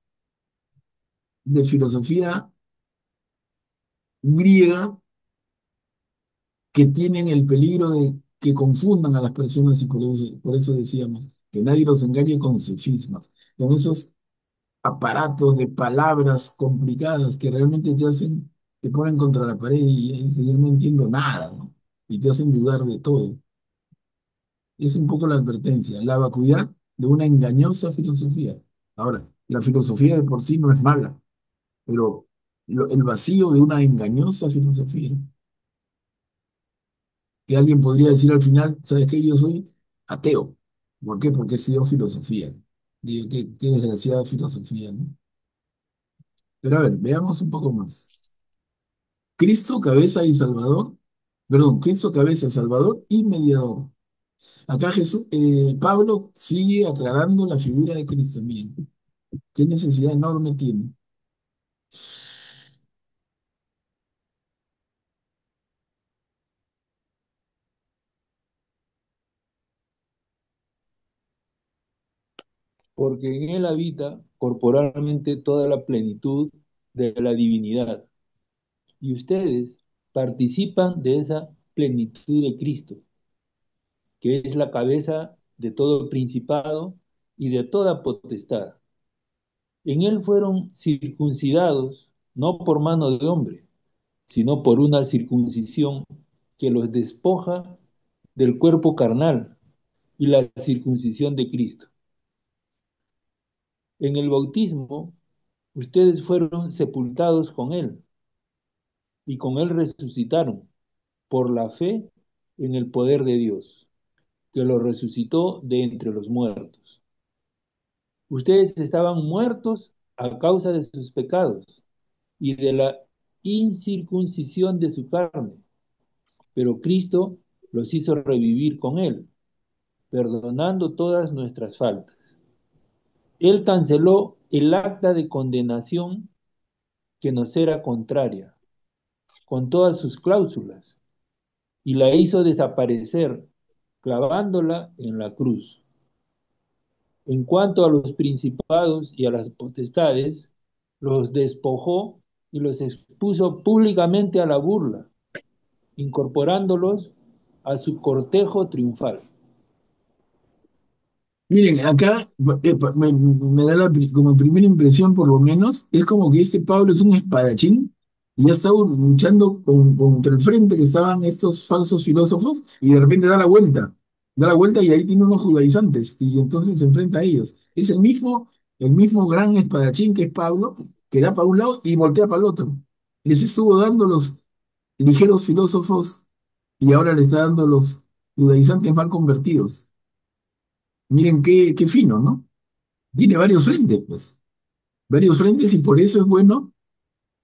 de filosofía griega que tienen el peligro de que confundan a las personas y por eso decíamos que nadie los engañe con sofismas, con esos aparatos de palabras complicadas que realmente te ponen contra la pared y dices, yo no entiendo nada, ¿no? Y te hacen dudar de todo. Es un poco la advertencia, la vacuidad de una engañosa filosofía. Ahora, la filosofía de por sí no es mala, pero el vacío de una engañosa filosofía, que alguien podría decir al final, ¿sabes qué? Yo soy ateo. ¿Por qué? Porque he sido filosofía. Digo, qué desgraciada filosofía, ¿no? Pero a ver, veamos un poco más. Cristo, cabeza y Salvador, perdón, Cristo, cabeza, Salvador y mediador. Acá Pablo sigue aclarando la figura de Cristo. Miren, qué necesidad enorme tiene. Porque en él habita corporalmente toda la plenitud de la divinidad, y ustedes participan de esa plenitud de Cristo, que es la cabeza de todo principado y de toda potestad. En él fueron circuncidados, no por mano de hombre, sino por una circuncisión que los despoja del cuerpo carnal y la circuncisión de Cristo. En el bautismo, ustedes fueron sepultados con él y con él resucitaron por la fe en el poder de Dios, que lo resucitó de entre los muertos. Ustedes estaban muertos a causa de sus pecados y de la incircuncisión de su carne, pero Cristo los hizo revivir con él, perdonando todas nuestras faltas. Él canceló el acta de condenación que nos era contraria, con todas sus cláusulas, y la hizo desaparecer, clavándola en la cruz. En cuanto a los principados y a las potestades, los despojó y los expuso públicamente a la burla, incorporándolos a su cortejo triunfal. Miren, acá me da como primera impresión, por lo menos, es como que este Pablo es un espadachín y ha estado luchando contra el frente que estaban estos falsos filósofos y de repente da la vuelta y ahí tiene unos judaizantes y entonces se enfrenta a ellos. Es el mismo gran espadachín que es Pablo, que da para un lado y voltea para el otro. Les estuvo dando los ligeros filósofos y ahora les está dando los judaizantes mal convertidos. Miren qué fino, ¿no? Tiene varios frentes, pues, varios frentes y por eso es bueno.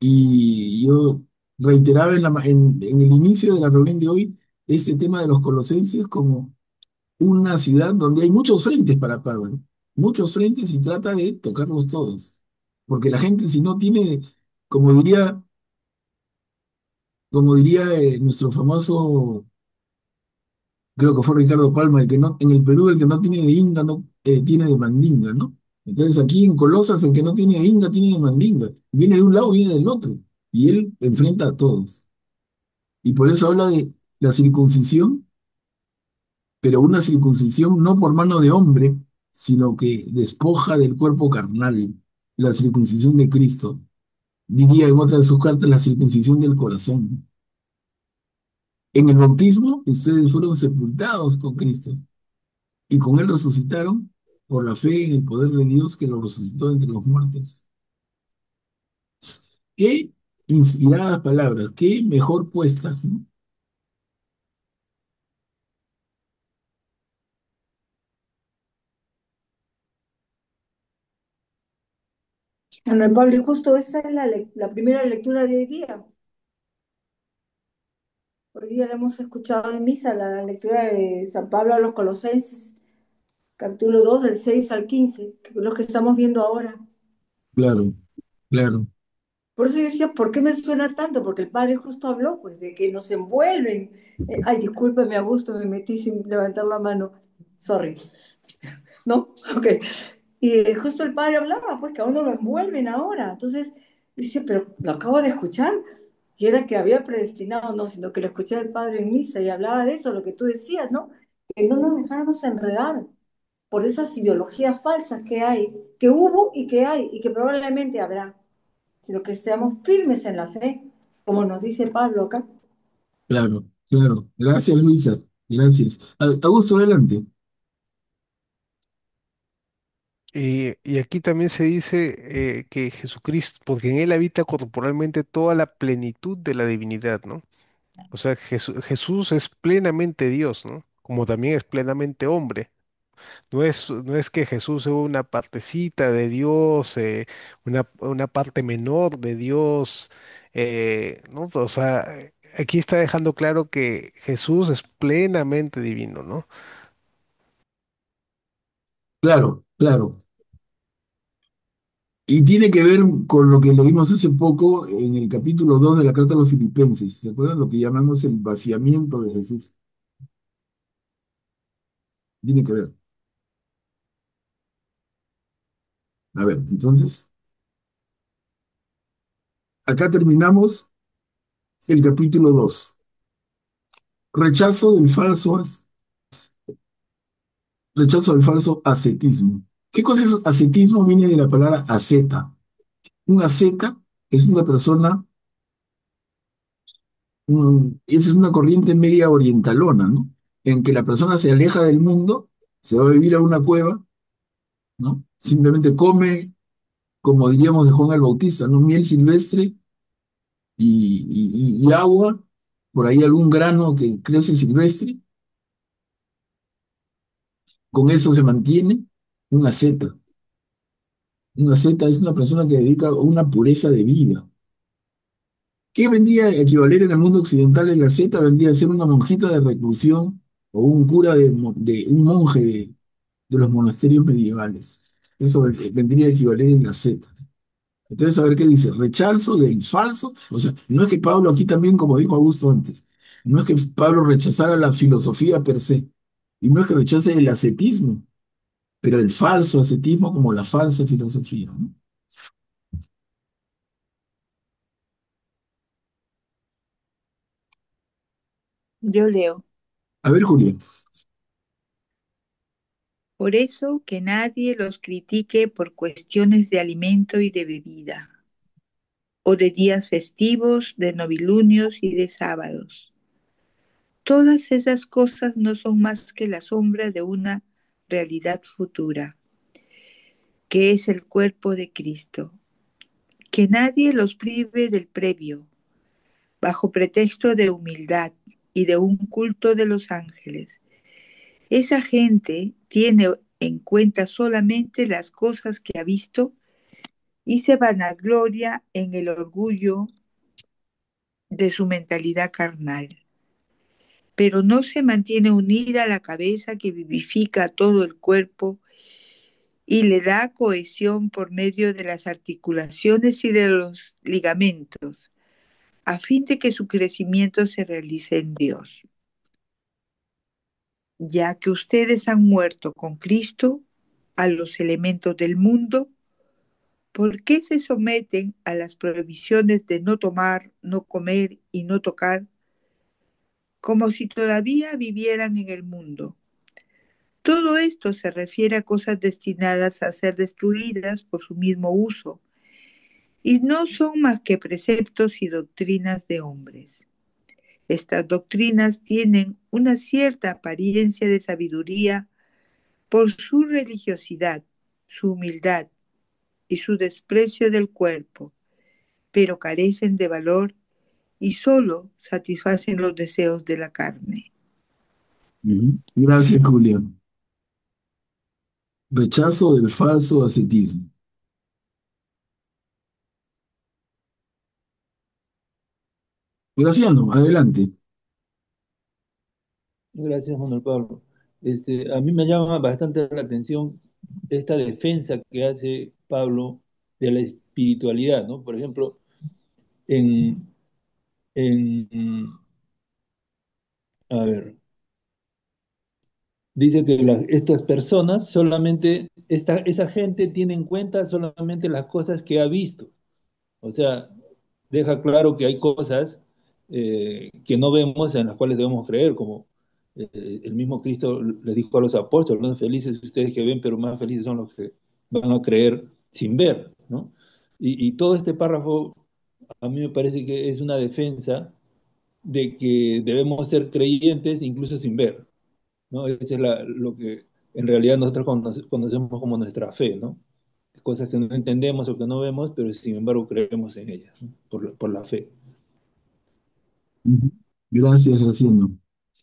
Y yo reiteraba en el inicio de la reunión de hoy ese tema de los colosenses como una ciudad donde hay muchos frentes para Pablo, muchos frentes y trata de tocarlos todos. Porque la gente si no tiene, como diría, como diría nuestro famoso, creo que fue Ricardo Palma, el que no, en el Perú el que no tiene de Inga no tiene de Mandinga, ¿no? Entonces aquí en Colosas el que no tiene de Inga tiene de Mandinga. Viene de un lado, viene del otro. Y él enfrenta a todos. Y por eso habla de la circuncisión, pero una circuncisión no por mano de hombre, sino que despoja del cuerpo carnal, la circuncisión de Cristo. Diría en otra de sus cartas la circuncisión del corazón. En el bautismo ustedes fueron sepultados con Cristo y con él resucitaron por la fe en el poder de Dios que lo resucitó entre los muertos. Qué inspiradas palabras, qué mejor puesta, ¿no? Manuel Pablo, y justo esta es la primera lectura de hoy día. Hoy día la hemos escuchado en misa, la lectura de San Pablo a los Colosenses, capítulo 2 del 6 al 15, que es lo que estamos viendo ahora. Claro, claro, Por eso yo decía, ¿por qué me suena tanto? Porque el padre justo habló, pues, de que nos envuelven. Ay, discúlpeme, Augusto, me metí sin levantar la mano. Sorry. ¿No? Ok. Y justo el padre hablaba, pues, que a uno lo envuelven ahora. Entonces, dice, pero lo acabo de escuchar. Y era que había predestinado, no, sino que lo escuché al padre en misa y hablaba de eso, lo que tú decías, ¿no? Que no nos dejáramos enredar por esas ideologías falsas que hay, que hubo y que hay y que probablemente habrá, sino que seamos firmes en la fe, como nos dice Pablo acá. claro, claro. Gracias, Luisa. Gracias. Augusto, adelante. Y aquí también se dice que Jesucristo, porque en él habita corporalmente toda la plenitud de la divinidad, ¿no? O sea, Jesús es plenamente Dios, ¿no? Como también es plenamente hombre. No es que Jesús sea una partecita de Dios, una parte menor de Dios, ¿no? O sea, aquí está dejando claro que Jesús es plenamente divino, ¿no? Claro, claro. Y tiene que ver con lo que leímos hace poco en el capítulo 2 de la Carta a los Filipenses. ¿Se acuerdan lo que llamamos el vaciamiento de Jesús? Tiene que ver. A ver, entonces, acá terminamos el capítulo 2. Rechazo del falso, rechazo del falso ascetismo. ¿Qué cosa es ascetismo? Viene de la palabra asceta. Un asceta es una persona, esa es una corriente media orientalona, ¿no? En que la persona se aleja del mundo, se va a vivir a una cueva, ¿no? Simplemente come, como diríamos de Juan el Bautista, ¿no? Miel silvestre y agua, por ahí algún grano que crece silvestre, con eso se mantiene una asceta. Una asceta es una persona que dedica una pureza de vida. ¿Qué vendría a equivaler en el mundo occidental en la asceta? Vendría a ser una monjita de reclusión o un cura de un monje de los monasterios medievales. Eso vendría a equivaler en la asceta. Entonces, a ver qué dice, rechazo del falso, o sea, no es que Pablo aquí también, como dijo Augusto antes, no es que Pablo rechazara la filosofía per se, y no es que rechace el ascetismo, pero el falso ascetismo como la falsa filosofía, ¿no? Yo leo. A ver, Julián. Por eso que nadie los critique por cuestiones de alimento y de bebida, o de días festivos, de novilunios y de sábados. Todas esas cosas no son más que la sombra de una realidad futura, que es el cuerpo de Cristo. Que nadie los prive del previo, bajo pretexto de humildad y de un culto de los ángeles. Esa gente tiene en cuenta solamente las cosas que ha visto y se vanagloria en el orgullo de su mentalidad carnal, pero no se mantiene unida a la cabeza que vivifica todo el cuerpo y le da cohesión por medio de las articulaciones y de los ligamentos, a fin de que su crecimiento se realice en Dios. Ya que ustedes han muerto con Cristo a los elementos del mundo, ¿por qué se someten a las prohibiciones de no tomar, no comer y no tocar, como si todavía vivieran en el mundo? Todo esto se refiere a cosas destinadas a ser destruidas por su mismo uso, y no son más que preceptos y doctrinas de hombres. Estas doctrinas tienen una cierta apariencia de sabiduría por su religiosidad, su humildad y su desprecio del cuerpo, pero carecen de valor y solo satisfacen los deseos de la carne. Ujú. Gracias, Julián. Rechazo del falso ascetismo. Graciano, adelante. Gracias, Manuel Pablo. A mí me llama bastante la atención esta defensa que hace Pablo de la espiritualidad, ¿no? Por ejemplo, en, en a ver, dice que estas personas solamente, esa gente tiene en cuenta solamente las cosas que ha visto. O sea, deja claro que hay cosas que no vemos en las cuales debemos creer, como el mismo Cristo le dijo a los apóstoles, ¿no? Felices ustedes que ven, pero más felices son los que van a creer sin ver, ¿no? Y todo este párrafo a mí me parece que es una defensa de que debemos ser creyentes incluso sin ver, ¿no? Eso es lo que en realidad nosotros conocemos como nuestra fe, ¿no? Cosas que no entendemos o que no vemos, pero sin embargo creemos en ellas, ¿no? Por la fe. Ujú. Gracias, Graciano.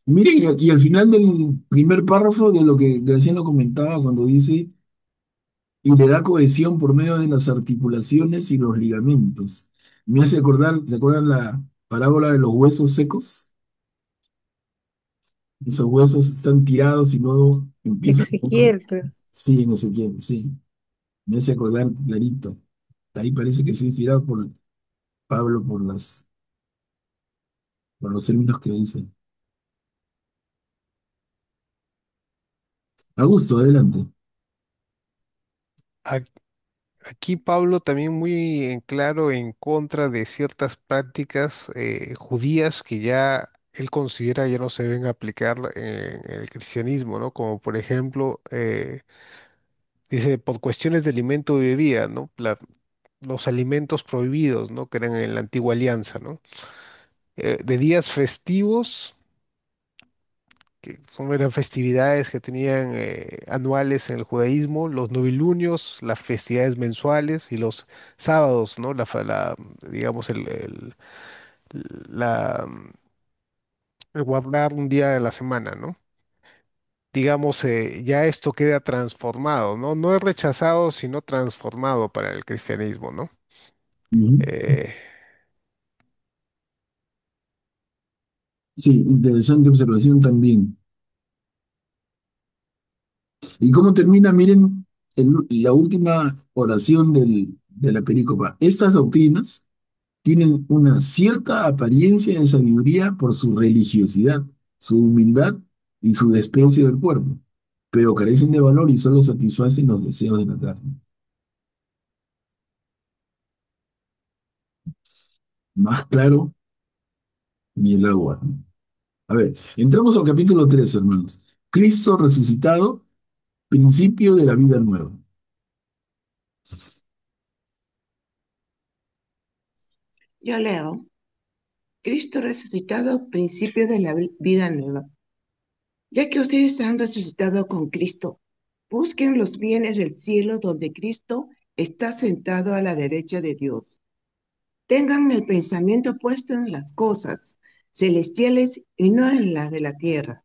Miren, y al final del primer párrafo de lo que Graciano comentaba cuando dice, y le da cohesión por medio de las articulaciones y los ligamentos. Me hace acordar, ¿se acuerdan la parábola de los huesos secos? Esos huesos están tirados y luego empiezan. Ezequiel, creo. Sí, en Ezequiel, sí. Me hace acordar clarito. Ahí parece que se inspirado por Pablo por los términos que usa. Augusto, adelante. A- Aquí Pablo también muy en claro en contra de ciertas prácticas judías que ya él considera ya no se deben aplicar en el cristianismo, ¿no? Como por ejemplo, dice, por cuestiones de alimento y bebida, ¿no? Los alimentos prohibidos, ¿no? Que eran en la antigua alianza, ¿no? De días festivos, eran festividades que tenían anuales en el judaísmo, los novilunios, las festividades mensuales y los sábados, ¿no? Digamos, la, el guardar un día de la semana, ¿no? Digamos, ya esto queda transformado, ¿no? No es rechazado, sino transformado para el cristianismo, ¿no? Ujú. Eh, Sí, interesante observación también. ¿Y cómo termina? Miren la última oración de la perícopa. Estas doctrinas tienen una cierta apariencia de sabiduría por su religiosidad, su humildad y su desprecio del cuerpo, pero carecen de valor y solo satisfacen los deseos de la carne. Más claro ni el agua. A ver, entramos al capítulo 3, hermanos. Cristo resucitado, principio de la vida nueva. Yo leo, Cristo resucitado, principio de la vida nueva. Ya que ustedes han resucitado con Cristo, busquen los bienes del cielo donde Cristo está sentado a la derecha de Dios. Tengan el pensamiento puesto en las cosas celestiales y no en las de la tierra,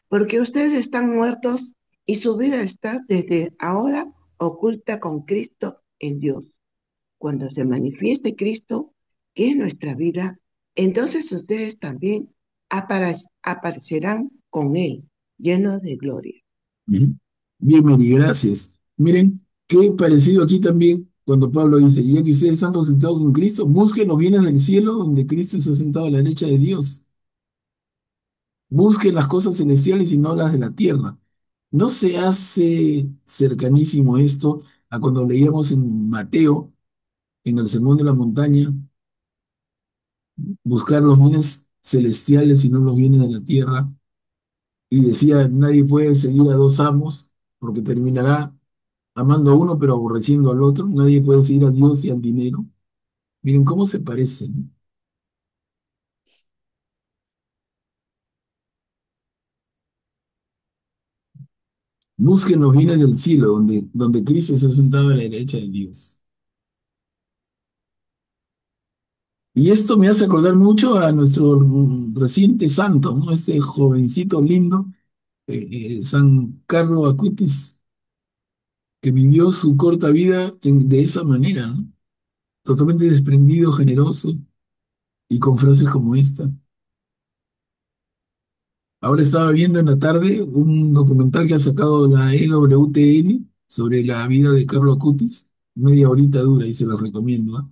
porque ustedes están muertos y su vida está desde ahora oculta con Cristo en Dios. Cuando se manifieste Cristo, que es nuestra vida, entonces ustedes también aparecerán con Él, llenos de gloria. Ujú. Bien, Mary, gracias. Miren, qué parecido aquí también cuando Pablo dice, ya que ustedes han resucitado con Cristo, busquen los bienes del cielo donde Cristo está sentado a la derecha de Dios. Busquen las cosas celestiales y no las de la tierra. ¿No se hace cercanísimo esto a cuando leíamos en Mateo, en el Sermón de la Montaña, buscar los bienes celestiales y no los bienes de la tierra? Y decía, nadie puede seguir a dos amos porque terminará amando a uno pero aborreciendo al otro. Nadie puede seguir a Dios y al dinero. Miren cómo se parecen. Busquen los bienes del cielo, donde Cristo se ha sentado a la derecha de Dios. Y esto me hace acordar mucho a nuestro reciente santo, ¿no? Este jovencito lindo, San Carlos Acutis, que vivió su corta vida de esa manera, ¿no? Totalmente desprendido, generoso y con frases como esta. Ahora estaba viendo en la tarde un documental que ha sacado la EWTN sobre la vida de Carlo Acutis. Media horita dura y se los recomiendo, ¿ah?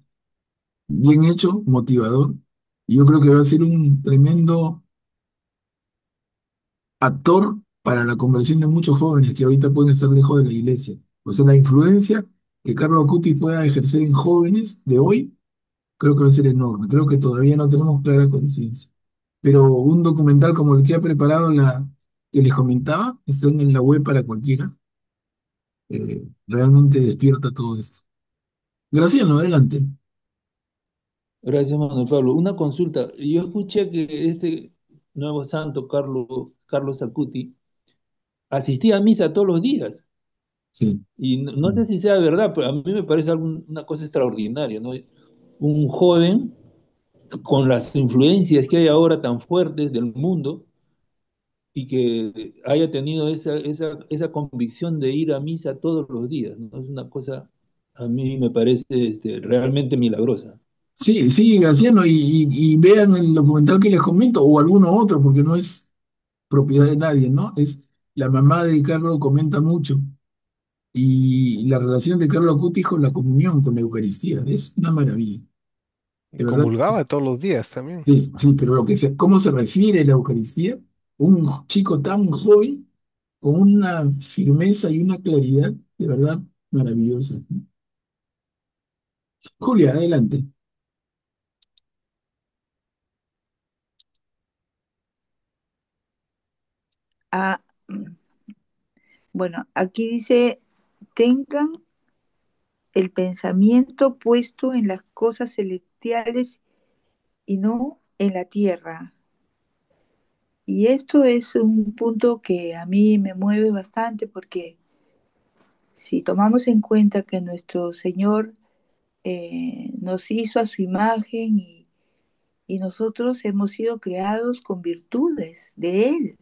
Bien hecho, motivador. Y yo creo que va a ser un tremendo actor para la conversión de muchos jóvenes que ahorita pueden estar lejos de la iglesia. O sea, la influencia que Carlo Acutis pueda ejercer en jóvenes de hoy, creo que va a ser enorme. Creo que todavía no tenemos clara conciencia. Pero un documental como el que ha preparado la que les comentaba, está en la web para cualquiera. Realmente despierta todo esto. Graciano, adelante. Gracias, Manuel Pablo. Una consulta. Yo escuché que este nuevo santo, Carlos Acuti, asistía a misa todos los días. Sí. Y no sé si sea verdad, pero a mí me parece una cosa extraordinaria, ¿no? Un joven con las influencias que hay ahora tan fuertes del mundo y que haya tenido esa convicción de ir a misa todos los días, ¿no? Es una cosa, a mí me parece realmente milagrosa. Sí, sí, Graciano, y vean el documental que les comento, o alguno otro, porque no es propiedad de nadie, ¿no? Es la mamá de Carlos comenta mucho, y la relación de Carlos Acutis con la comunión, con la Eucaristía, es una maravilla, Y de verdad. comulgaba todos los días también. Sí, sí, pero cómo se refiere a la Eucaristía, un chico tan joven, con una firmeza y una claridad, de verdad, maravillosa. Julia, adelante. Ah, bueno, aquí dice, tengan el pensamiento puesto en las cosas celestiales y no en la tierra. Y esto es un punto que a mí me mueve bastante porque si tomamos en cuenta que nuestro Señor nos hizo a su imagen y nosotros hemos sido creados con virtudes de Él.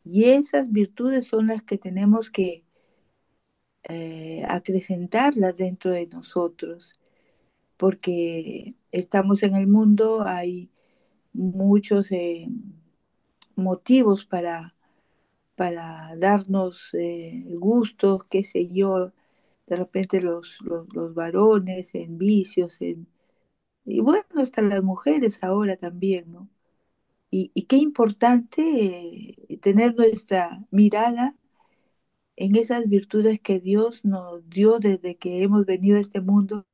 Y esas virtudes son las que tenemos que acrecentarlas dentro de nosotros, porque estamos en el mundo, hay muchos motivos para darnos gustos, qué sé yo, de repente los varones en vicios, y bueno, hasta las mujeres ahora también, ¿no? Y qué importante tener nuestra mirada en esas virtudes que Dios nos dio desde que hemos venido a este mundo,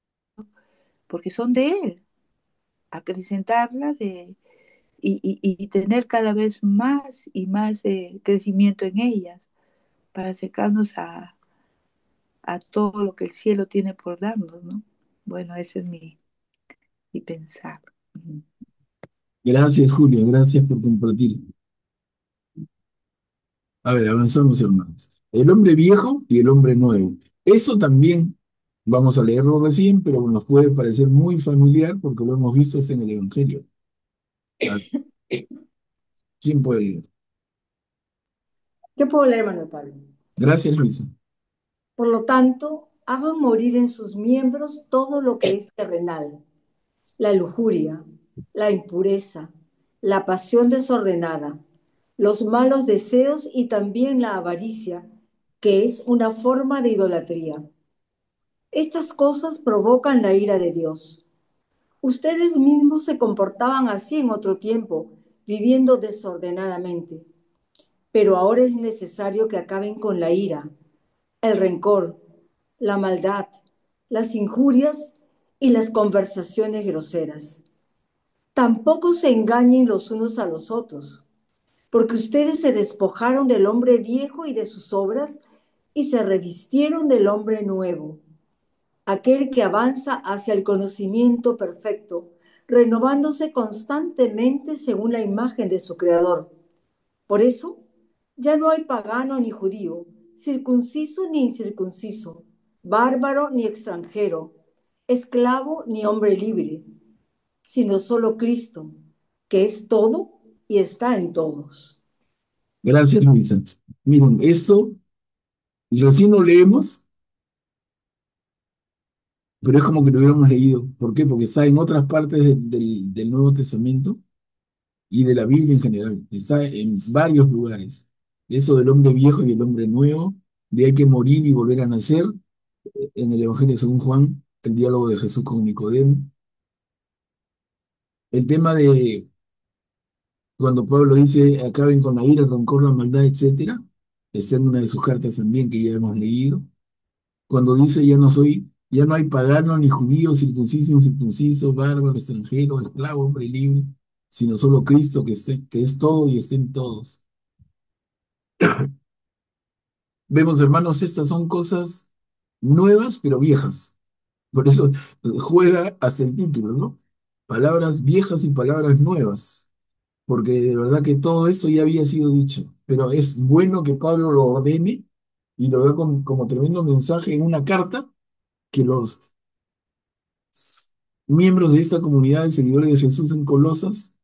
porque son de Él, acrecentarlas y tener cada vez más y más crecimiento en ellas para acercarnos a todo lo que el cielo tiene por darnos, ¿no? Bueno, ese es mi pensar. Ujú. Gracias, Julia, gracias por compartir. A ver, avanzamos, hermanos. El hombre viejo y el hombre nuevo. Eso también vamos a leerlo recién, pero nos puede parecer muy familiar porque lo hemos visto hasta en el Evangelio. A ver, ¿quién puede leer? ¿Qué puedo leer, Manuel Pablo? Gracias, Luisa. Por lo tanto, hagan morir en sus miembros todo lo que es terrenal, la lujuria, la impureza, la pasión desordenada, los malos deseos y también la avaricia, que es una forma de idolatría. Estas cosas provocan la ira de Dios. Ustedes mismos se comportaban así en otro tiempo, viviendo desordenadamente, pero ahora es necesario que acaben con la ira, el rencor, la maldad, las injurias y las conversaciones groseras. Tampoco se engañen los unos a los otros, porque ustedes se despojaron del hombre viejo y de sus obras y se revistieron del hombre nuevo, aquel que avanza hacia el conocimiento perfecto, renovándose constantemente según la imagen de su creador. Por eso, ya no hay pagano ni judío, circunciso ni incircunciso, bárbaro ni extranjero, esclavo ni hombre libre, sino solo Cristo, que es todo y está en todos. Gracias, Luisa. Miren, esto recién lo leemos, pero es como que lo hubiéramos leído. ¿Por qué? Porque está en otras partes del Nuevo Testamento y de la Biblia en general. Está en varios lugares. Eso del hombre viejo y el hombre nuevo, de hay que morir y volver a nacer, en el Evangelio según Juan, el diálogo de Jesús con Nicodemo. El tema de cuando Pablo dice acaben con la ira, el rencor, la maldad, etcétera, está en una de sus cartas también que ya hemos leído. Cuando dice ya no hay pagano ni judío, circunciso, incircunciso, bárbaro, extranjero, esclavo, hombre libre, sino solo Cristo que es todo y está en todos. Vemos, hermanos, estas son cosas nuevas, pero viejas. Por eso juega hasta el título, ¿no? Palabras viejas y palabras nuevas, porque de verdad que todo esto ya había sido dicho, pero es bueno que Pablo lo ordene y lo vea como tremendo mensaje en una carta que los miembros de esta comunidad de seguidores de Jesús en Colosas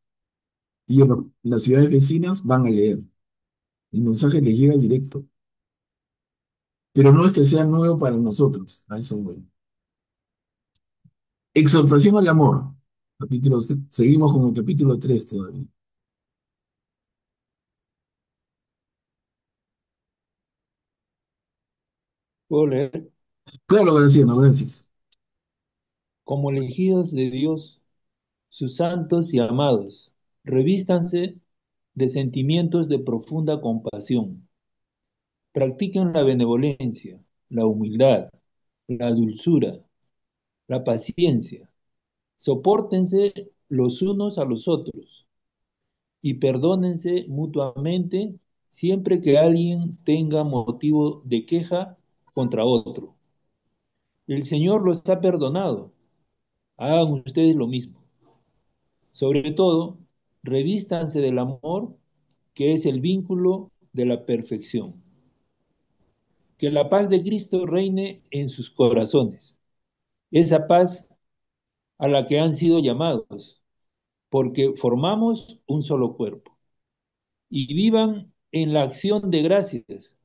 y en las ciudades vecinas van a leer. El mensaje les llega directo, pero no es que sea nuevo para nosotros, a eso voy. Exhortación al amor. Seguimos con el capítulo 3 todavía. ¿Puedo leer? Claro, Graciano, gracias. Como elegidos de Dios, sus santos y amados, revístanse de sentimientos de profunda compasión. Practiquen la benevolencia, la humildad, la dulzura, la paciencia. Sopórtense los unos a los otros y perdónense mutuamente siempre que alguien tenga motivo de queja contra otro. El Señor los ha perdonado. Hagan ustedes lo mismo. Sobre todo, revístanse del amor, que es el vínculo de la perfección. Que la paz de Cristo reine en sus corazones. Esa paz a la que han sido llamados, porque formamos un solo cuerpo. Y vivan en la acción de gracias,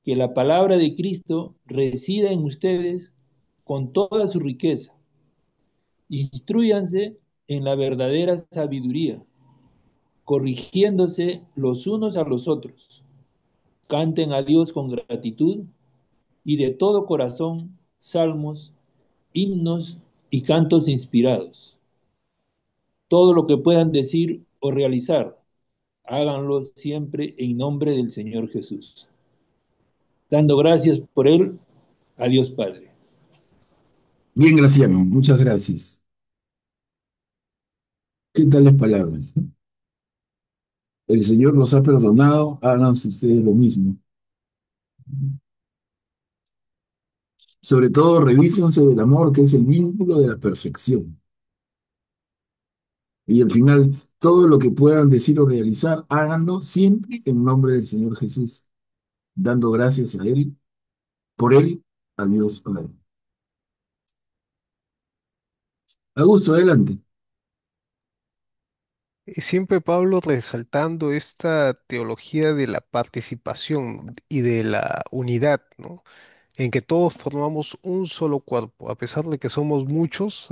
que la palabra de Cristo resida en ustedes con toda su riqueza. Instrúyanse en la verdadera sabiduría, corrigiéndose los unos a los otros. Canten a Dios con gratitud y de todo corazón salmos, himnos y cantos inspirados. Todo lo que puedan decir o realizar, háganlo siempre en nombre del Señor Jesús, dando gracias por Él a Dios Padre. Bien, Graciano, muchas gracias. ¿Qué tales palabras? El Señor los ha perdonado, háganse ustedes lo mismo. Sobre todo, revísense del amor, que es el vínculo de la perfección. Y al final, todo lo que puedan decir o realizar, háganlo siempre en nombre del Señor Jesús, dando gracias a Él, por Él, a Dios Padre. Augusto, adelante. Y siempre Pablo resaltando esta teología de la participación y de la unidad, ¿no? En que todos formamos un solo cuerpo, a pesar de que somos muchos,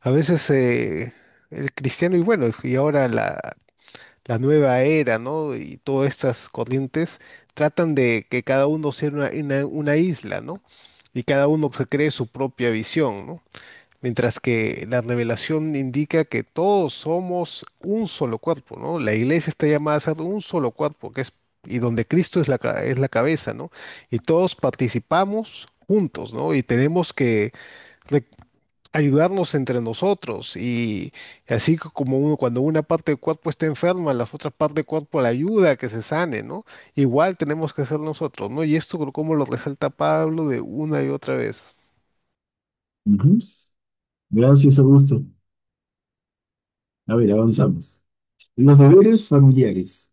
a veces el cristiano, y bueno, y ahora la nueva era, ¿no? Y todas estas corrientes tratan de que cada uno sea una isla, ¿no? Y cada uno se cree su propia visión, ¿no? Mientras que la revelación indica que todos somos un solo cuerpo, ¿no? La iglesia está llamada a ser un solo cuerpo, y donde Cristo es es la cabeza, ¿no? Y todos participamos juntos, ¿no? Y tenemos que re- ayudarnos entre nosotros y así como cuando una parte del cuerpo está enferma, la otra parte del cuerpo la ayuda a que se sane, ¿no? Igual tenemos que hacer nosotros, ¿no? Y esto como lo resalta Pablo de una y otra vez. Ujú. Gracias, Augusto. A ver, avanzamos. Los deberes familiares.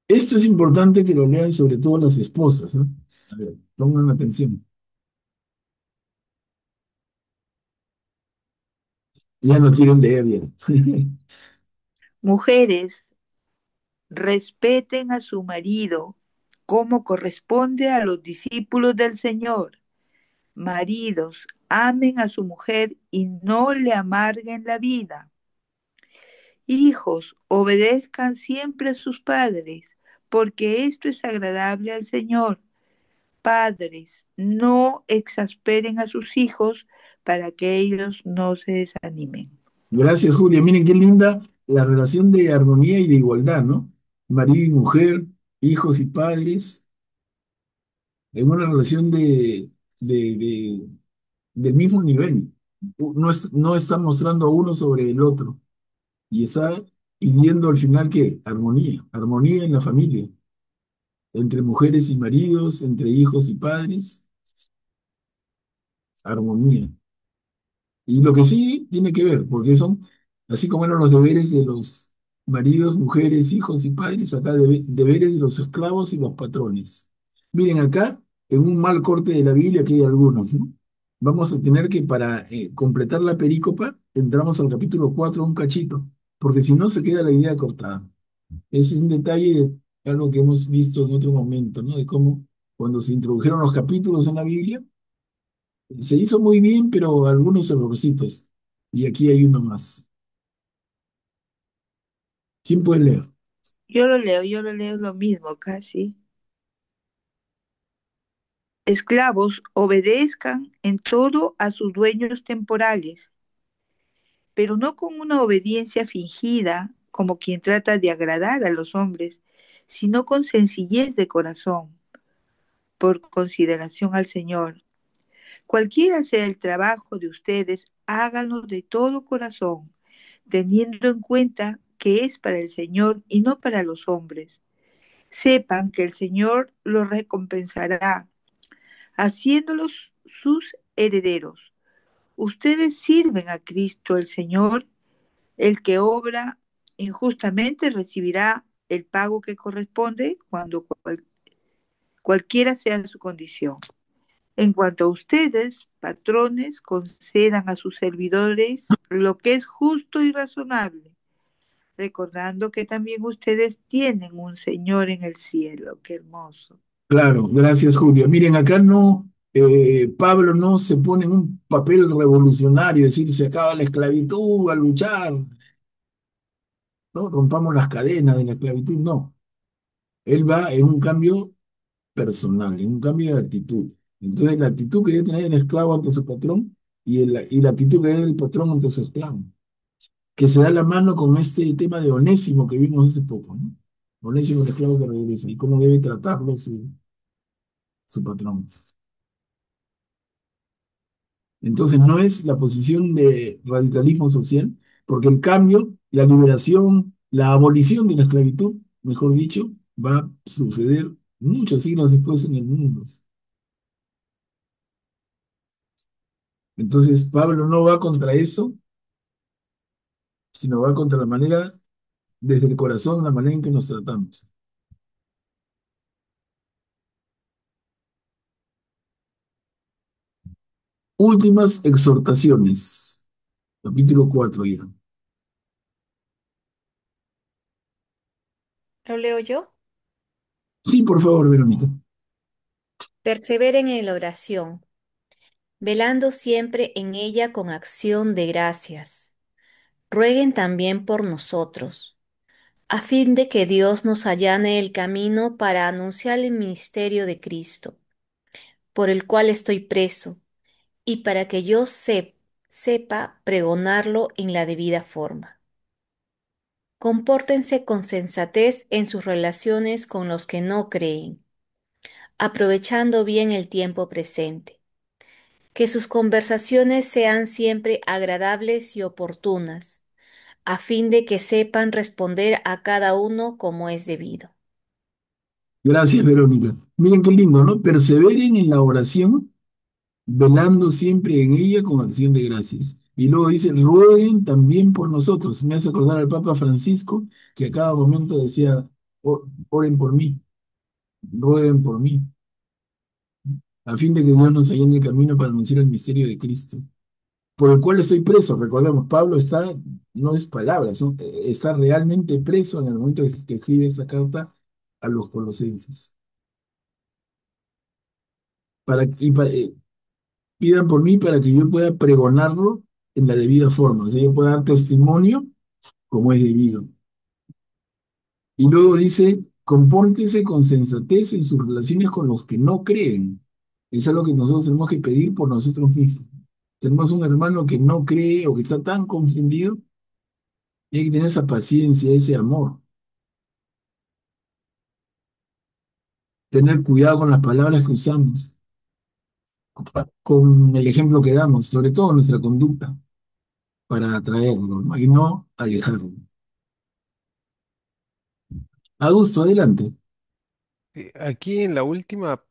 Esto es importante que lo lean sobre todo las esposas, ¿no? A ver, pongan atención. Ya no quieren leer ya. Mujeres, respeten a su marido como corresponde a los discípulos del Señor. Maridos, amen a su mujer y no le amarguen la vida. Hijos, obedezcan siempre a sus padres, porque esto es agradable al Señor. Padres, no exasperen a sus hijos para que ellos no se desanimen. Gracias, Julia. Miren qué linda la relación de armonía y de igualdad, ¿no? Marido y mujer, hijos y padres, en una relación de, de- del mismo nivel. No está mostrando a uno sobre el otro y está pidiendo al final que armonía, armonía en la familia, entre mujeres y maridos, entre hijos y padres, armonía. Y lo que sí tiene que ver, porque son, así como eran los deberes de los maridos, mujeres, hijos y padres, acá deberes de los esclavos y los patrones. Miren, acá, en un mal corte de la Biblia, que hay algunos, ¿no? Vamos a tener que, para completar la perícopa, entramos al capítulo 4 un cachito, porque si no se queda la idea cortada. Ese es un detalle de algo que hemos visto en otro momento, ¿no? De cómo cuando se introdujeron los capítulos en la Biblia, se hizo muy bien, pero algunos errorcitos. Y aquí hay uno más. ¿Quién puede leer? Yo lo leo lo mismo casi. Esclavos, obedezcan en todo a sus dueños temporales, pero no con una obediencia fingida como quien trata de agradar a los hombres, sino con sencillez de corazón, por consideración al Señor. Cualquiera sea el trabajo de ustedes, háganlo de todo corazón, teniendo en cuenta que es para el Señor y no para los hombres. Sepan que el Señor los recompensará, haciéndolos sus herederos. Ustedes sirven a Cristo el Señor. El que obra injustamente recibirá el pago que corresponde cuando cualquiera sea su condición. En cuanto a ustedes, patrones, concedan a sus servidores lo que es justo y razonable, recordando que también ustedes tienen un Señor en el cielo. Qué hermoso. Claro, gracias, Julia. Miren, acá no, Pablo no se pone en un papel revolucionario, es decir, se acaba la esclavitud a luchar, ¿no? Rompamos las cadenas de la esclavitud, no. Él va en un cambio personal, en un cambio de actitud. Entonces, la actitud que debe tener el esclavo ante su patrón y la actitud que debe tener el patrón ante su esclavo, que se da la mano con este tema de Onésimo que vimos hace poco, ¿no? Onésimo, el esclavo que regresa, y cómo debe tratarlo su patrón. Entonces, no es la posición de radicalismo social, porque el cambio, la liberación, la abolición de la esclavitud, mejor dicho, va a suceder muchos siglos después en el mundo. Entonces, Pablo no va contra eso, sino va contra la manera, desde el corazón, la manera en que nos tratamos. Últimas exhortaciones, capítulo 4 ya. ¿Lo leo yo? Sí, por favor, Verónica. Perseveren en la oración, velando siempre en ella con acción de gracias. Rueguen también por nosotros, a fin de que Dios nos allane el camino para anunciar el ministerio de Cristo, por el cual estoy preso, y para que yo sepa pregonarlo en la debida forma. Compórtense con sensatez en sus relaciones con los que no creen, aprovechando bien el tiempo presente. Que sus conversaciones sean siempre agradables y oportunas, a fin de que sepan responder a cada uno como es debido. Gracias, Verónica. Miren qué lindo, ¿no? Perseveren en la oración, velando siempre en ella con acción de gracias. Y luego dice, rueguen también por nosotros. Me hace acordar al Papa Francisco, que a cada momento decía, Oren por mí, rueguen por mí, a fin de que Dios nos allane el camino para anunciar el misterio de Cristo, por el cual estoy preso. Recordemos, Pablo está, no es palabras, ¿no? Está realmente preso en el momento que escribe esa carta a los colosenses. Para, y para, pidan por mí para que yo pueda pregonarlo en la debida forma, o sea, yo pueda dar testimonio como es debido. Y luego dice, compórtese con sensatez en sus relaciones con los que no creen. Eso es lo que nosotros tenemos que pedir por nosotros mismos. Tenemos un hermano que no cree o que está tan confundido, y hay que tener esa paciencia, ese amor, tener cuidado con las palabras que usamos, con el ejemplo que damos, sobre todo nuestra conducta, para atraerlo, ¿no? Y no alejarlo. Augusto, adelante. Aquí en la última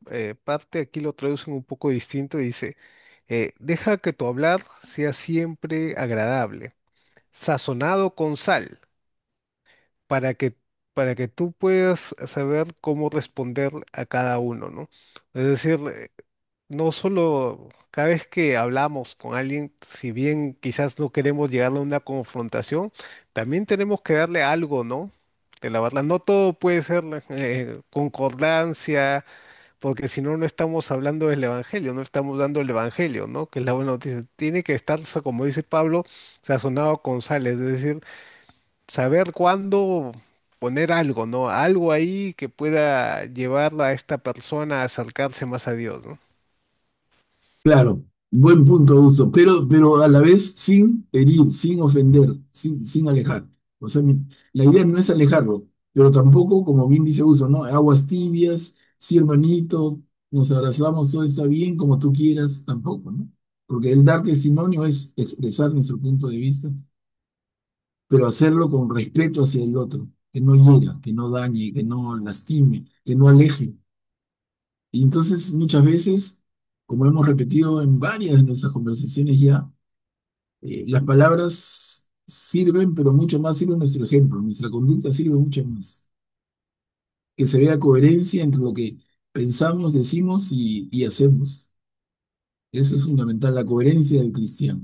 parte, aquí lo traducen un poco distinto, dice, deja que tu hablar sea siempre agradable, sazonado con sal, para que, para que tú puedas saber cómo responder a cada uno, ¿no? Es decir, no solo cada vez que hablamos con alguien, si bien quizás no queremos llegar a una confrontación, también tenemos que darle algo, ¿no? De la verdad, no todo puede ser concordancia, porque si no, no estamos hablando del Evangelio, no estamos dando el Evangelio, ¿no? Que es la buena noticia. Tiene que estar, como dice Pablo, sazonado con sal, es decir, saber cuándo poner algo, ¿no? Algo ahí que pueda llevarla a esta persona a acercarse más a Dios, ¿no? Claro, buen punto de uso, pero a la vez sin herir, sin ofender, sin alejar. O sea, la idea no es alejarlo, pero tampoco, como bien dice Uso, ¿no? Aguas tibias, sí, hermanito, nos abrazamos, todo está bien, como tú quieras, tampoco, ¿no? Porque el dar testimonio es expresar nuestro punto de vista, pero hacerlo con respeto hacia el otro, que no hiera, que no dañe, que no lastime, que no aleje. Y entonces muchas veces, como hemos repetido en varias de nuestras conversaciones ya, las palabras sirven, pero mucho más sirve nuestro ejemplo, nuestra conducta sirve mucho más. Que se vea coherencia entre lo que pensamos, decimos y hacemos. Eso es fundamental, la coherencia del cristiano.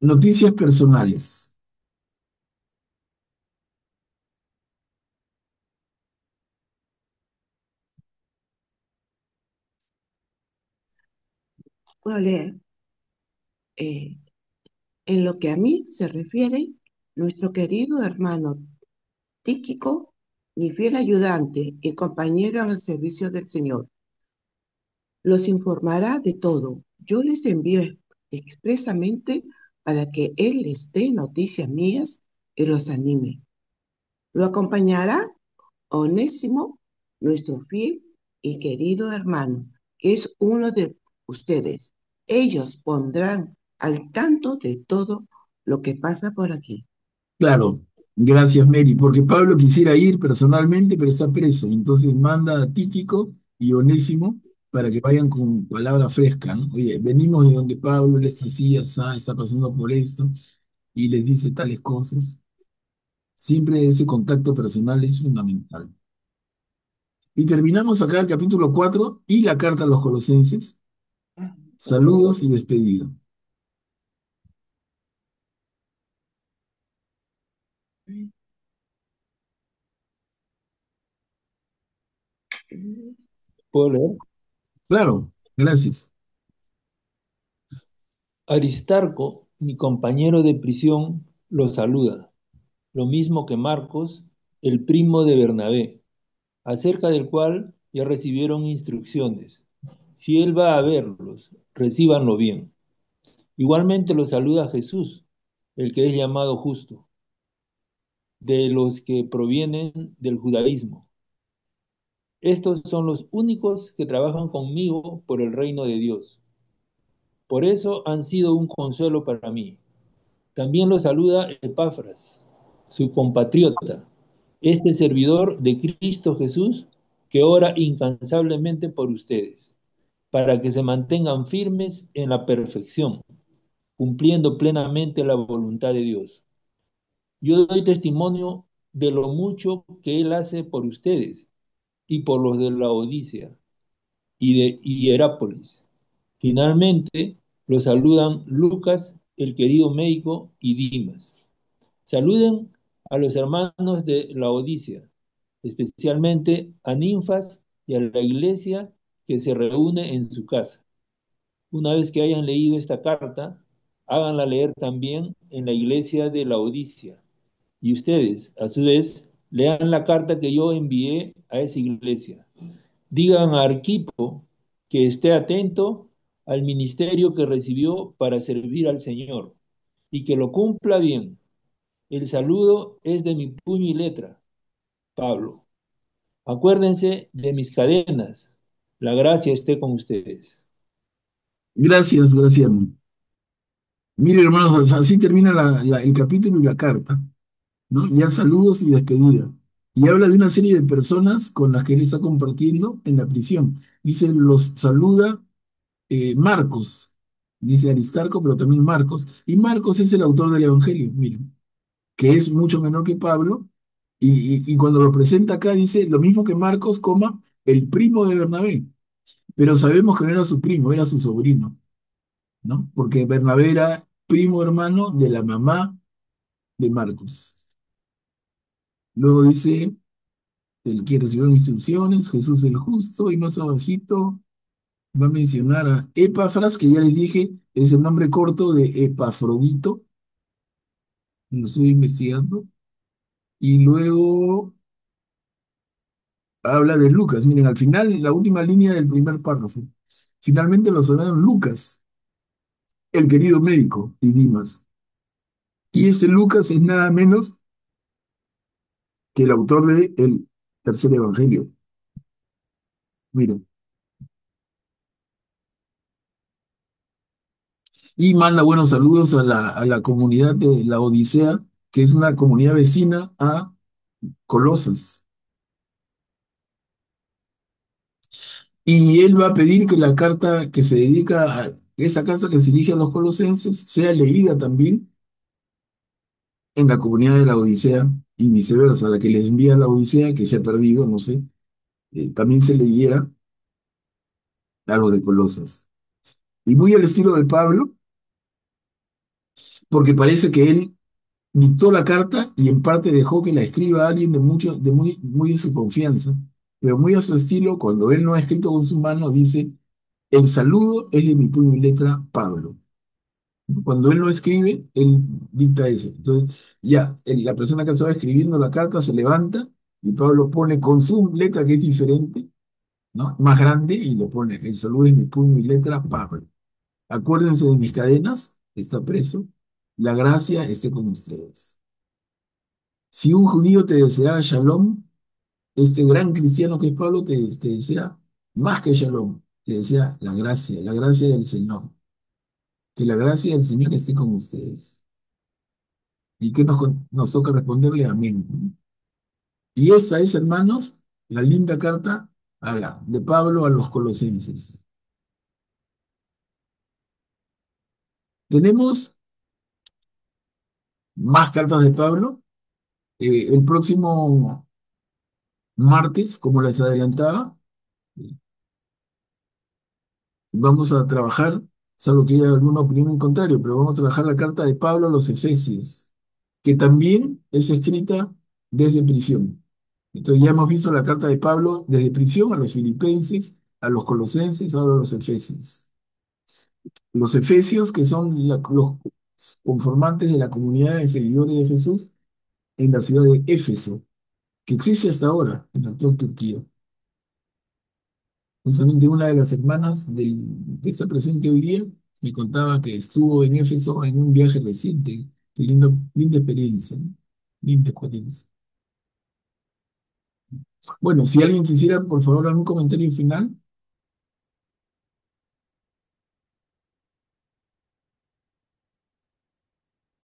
Noticias personales. Puedo leer. Eh, en lo que a mí se refiere, nuestro querido hermano Tíquico, mi fiel ayudante y compañero en el servicio del Señor, los informará de todo. Yo les envío expresamente para que Él les dé noticias mías y los anime. Lo acompañará Onésimo, nuestro fiel y querido hermano, que es uno de ustedes. Ellos pondrán al tanto de todo lo que pasa por aquí. Claro, gracias Mary, porque Pablo quisiera ir personalmente, pero está preso. Entonces manda a Tíquico y Onésimo para que vayan con palabra fresca, ¿no? Oye, venimos de donde Pablo, él está así, asá, está pasando por esto, y les dice tales cosas. Siempre ese contacto personal es fundamental. Y terminamos acá el capítulo 4 y la carta a los colosenses. Saludos y despedida. ¿Puedo leer? Claro, gracias. Aristarco, mi compañero de prisión, lo saluda, lo mismo que Marcos, el primo de Bernabé, acerca del cual ya recibieron instrucciones. Si él va a verlos, recíbanlo bien. Igualmente lo saluda Jesús, el que es llamado justo, de los que provienen del judaísmo. Estos son los únicos que trabajan conmigo por el reino de Dios. Por eso han sido un consuelo para mí. También lo saluda Epafras, su compatriota, este servidor de Cristo Jesús, que ora incansablemente por ustedes, para que se mantengan firmes en la perfección, cumpliendo plenamente la voluntad de Dios. Yo doy testimonio de lo mucho que Él hace por ustedes y por los de la Odisea y de Hierápolis. Finalmente, los saludan Lucas, el querido médico, y Dimas. Saluden a los hermanos de la Odisea, especialmente a Ninfas y a la iglesia que se reúne en su casa. Una vez que hayan leído esta carta, háganla leer también en la iglesia de Laodicea. Y ustedes, a su vez, lean la carta que yo envié a esa iglesia. Digan a Arquipo que esté atento al ministerio que recibió para servir al Señor y que lo cumpla bien. El saludo es de mi puño y letra, Pablo. Acuérdense de mis cadenas. La gracia esté con ustedes. Gracias, Graciano. Mire, hermanos, así termina el capítulo y la carta, ¿no? Ya saludos y despedida. Y habla de una serie de personas con las que él está compartiendo en la prisión. Dice, los saluda Marcos, dice Aristarco, pero también Marcos. Y Marcos es el autor del Evangelio, miren, que es mucho menor que Pablo. Y cuando lo presenta acá dice lo mismo que Marcos, coma, el primo de Bernabé. Pero sabemos que no era su primo, era su sobrino, ¿no? Porque Bernabé era primo hermano de la mamá de Marcos. Luego dice, el que recibió instrucciones, Jesús el justo, y más abajito va a mencionar a Epafras, que ya les dije, es el nombre corto de Epafrodito, lo estoy investigando, y luego habla de Lucas. Miren, al final, la última línea del primer párrafo, finalmente lo sonaron Lucas, el querido médico, y Dimas. Y ese Lucas es nada menos que el autor de el tercer evangelio. Miren, y manda buenos saludos a la comunidad de la Odisea, que es una comunidad vecina a Colosas. Y él va a pedir que la carta que se dedica a esa carta que se dirige a los colosenses sea leída también en la comunidad de la Odisea y viceversa, la que les envía la Odisea, que se ha perdido, no sé, también se leyera a los de Colosas. Y muy al estilo de Pablo, porque parece que él dictó la carta y en parte dejó que la escriba alguien de mucho, de muy de su confianza, pero muy a su estilo, cuando él no ha escrito con su mano, dice, el saludo es de mi puño y letra, Pablo. Cuando él no escribe, él dicta eso. Entonces, ya, la persona que estaba escribiendo la carta se levanta y Pablo pone con su letra, que es diferente, ¿no? Más grande, y le pone, el saludo es mi puño y letra, Pablo. Acuérdense de mis cadenas, está preso, la gracia esté con ustedes. Si un judío te desea shalom, este gran cristiano que es Pablo te desea más que shalom, te desea la gracia del Señor. Que la gracia del Señor esté con ustedes. ¿Y qué nos toca responderle? Amén. Y esta es, hermanos, la linda carta de Pablo a los colosenses. Tenemos más cartas de Pablo. El próximo martes, como les adelantaba, vamos a trabajar, salvo que haya alguna opinión en contrario, pero vamos a trabajar la carta de Pablo a los Efesios, que también es escrita desde prisión. Entonces ya hemos visto la carta de Pablo desde prisión a los filipenses, a los colosenses, ahora a los efesios. Los efesios, que son los conformantes de la comunidad de seguidores de Jesús en la ciudad de Éfeso, que existe hasta ahora en la actual Turquía. Justamente una de las hermanas que está presente hoy día me contaba que estuvo en Éfeso en un viaje reciente. Qué linda experiencia, ¿no? Linda experiencia. Bueno, si alguien quisiera, por favor, algún comentario final.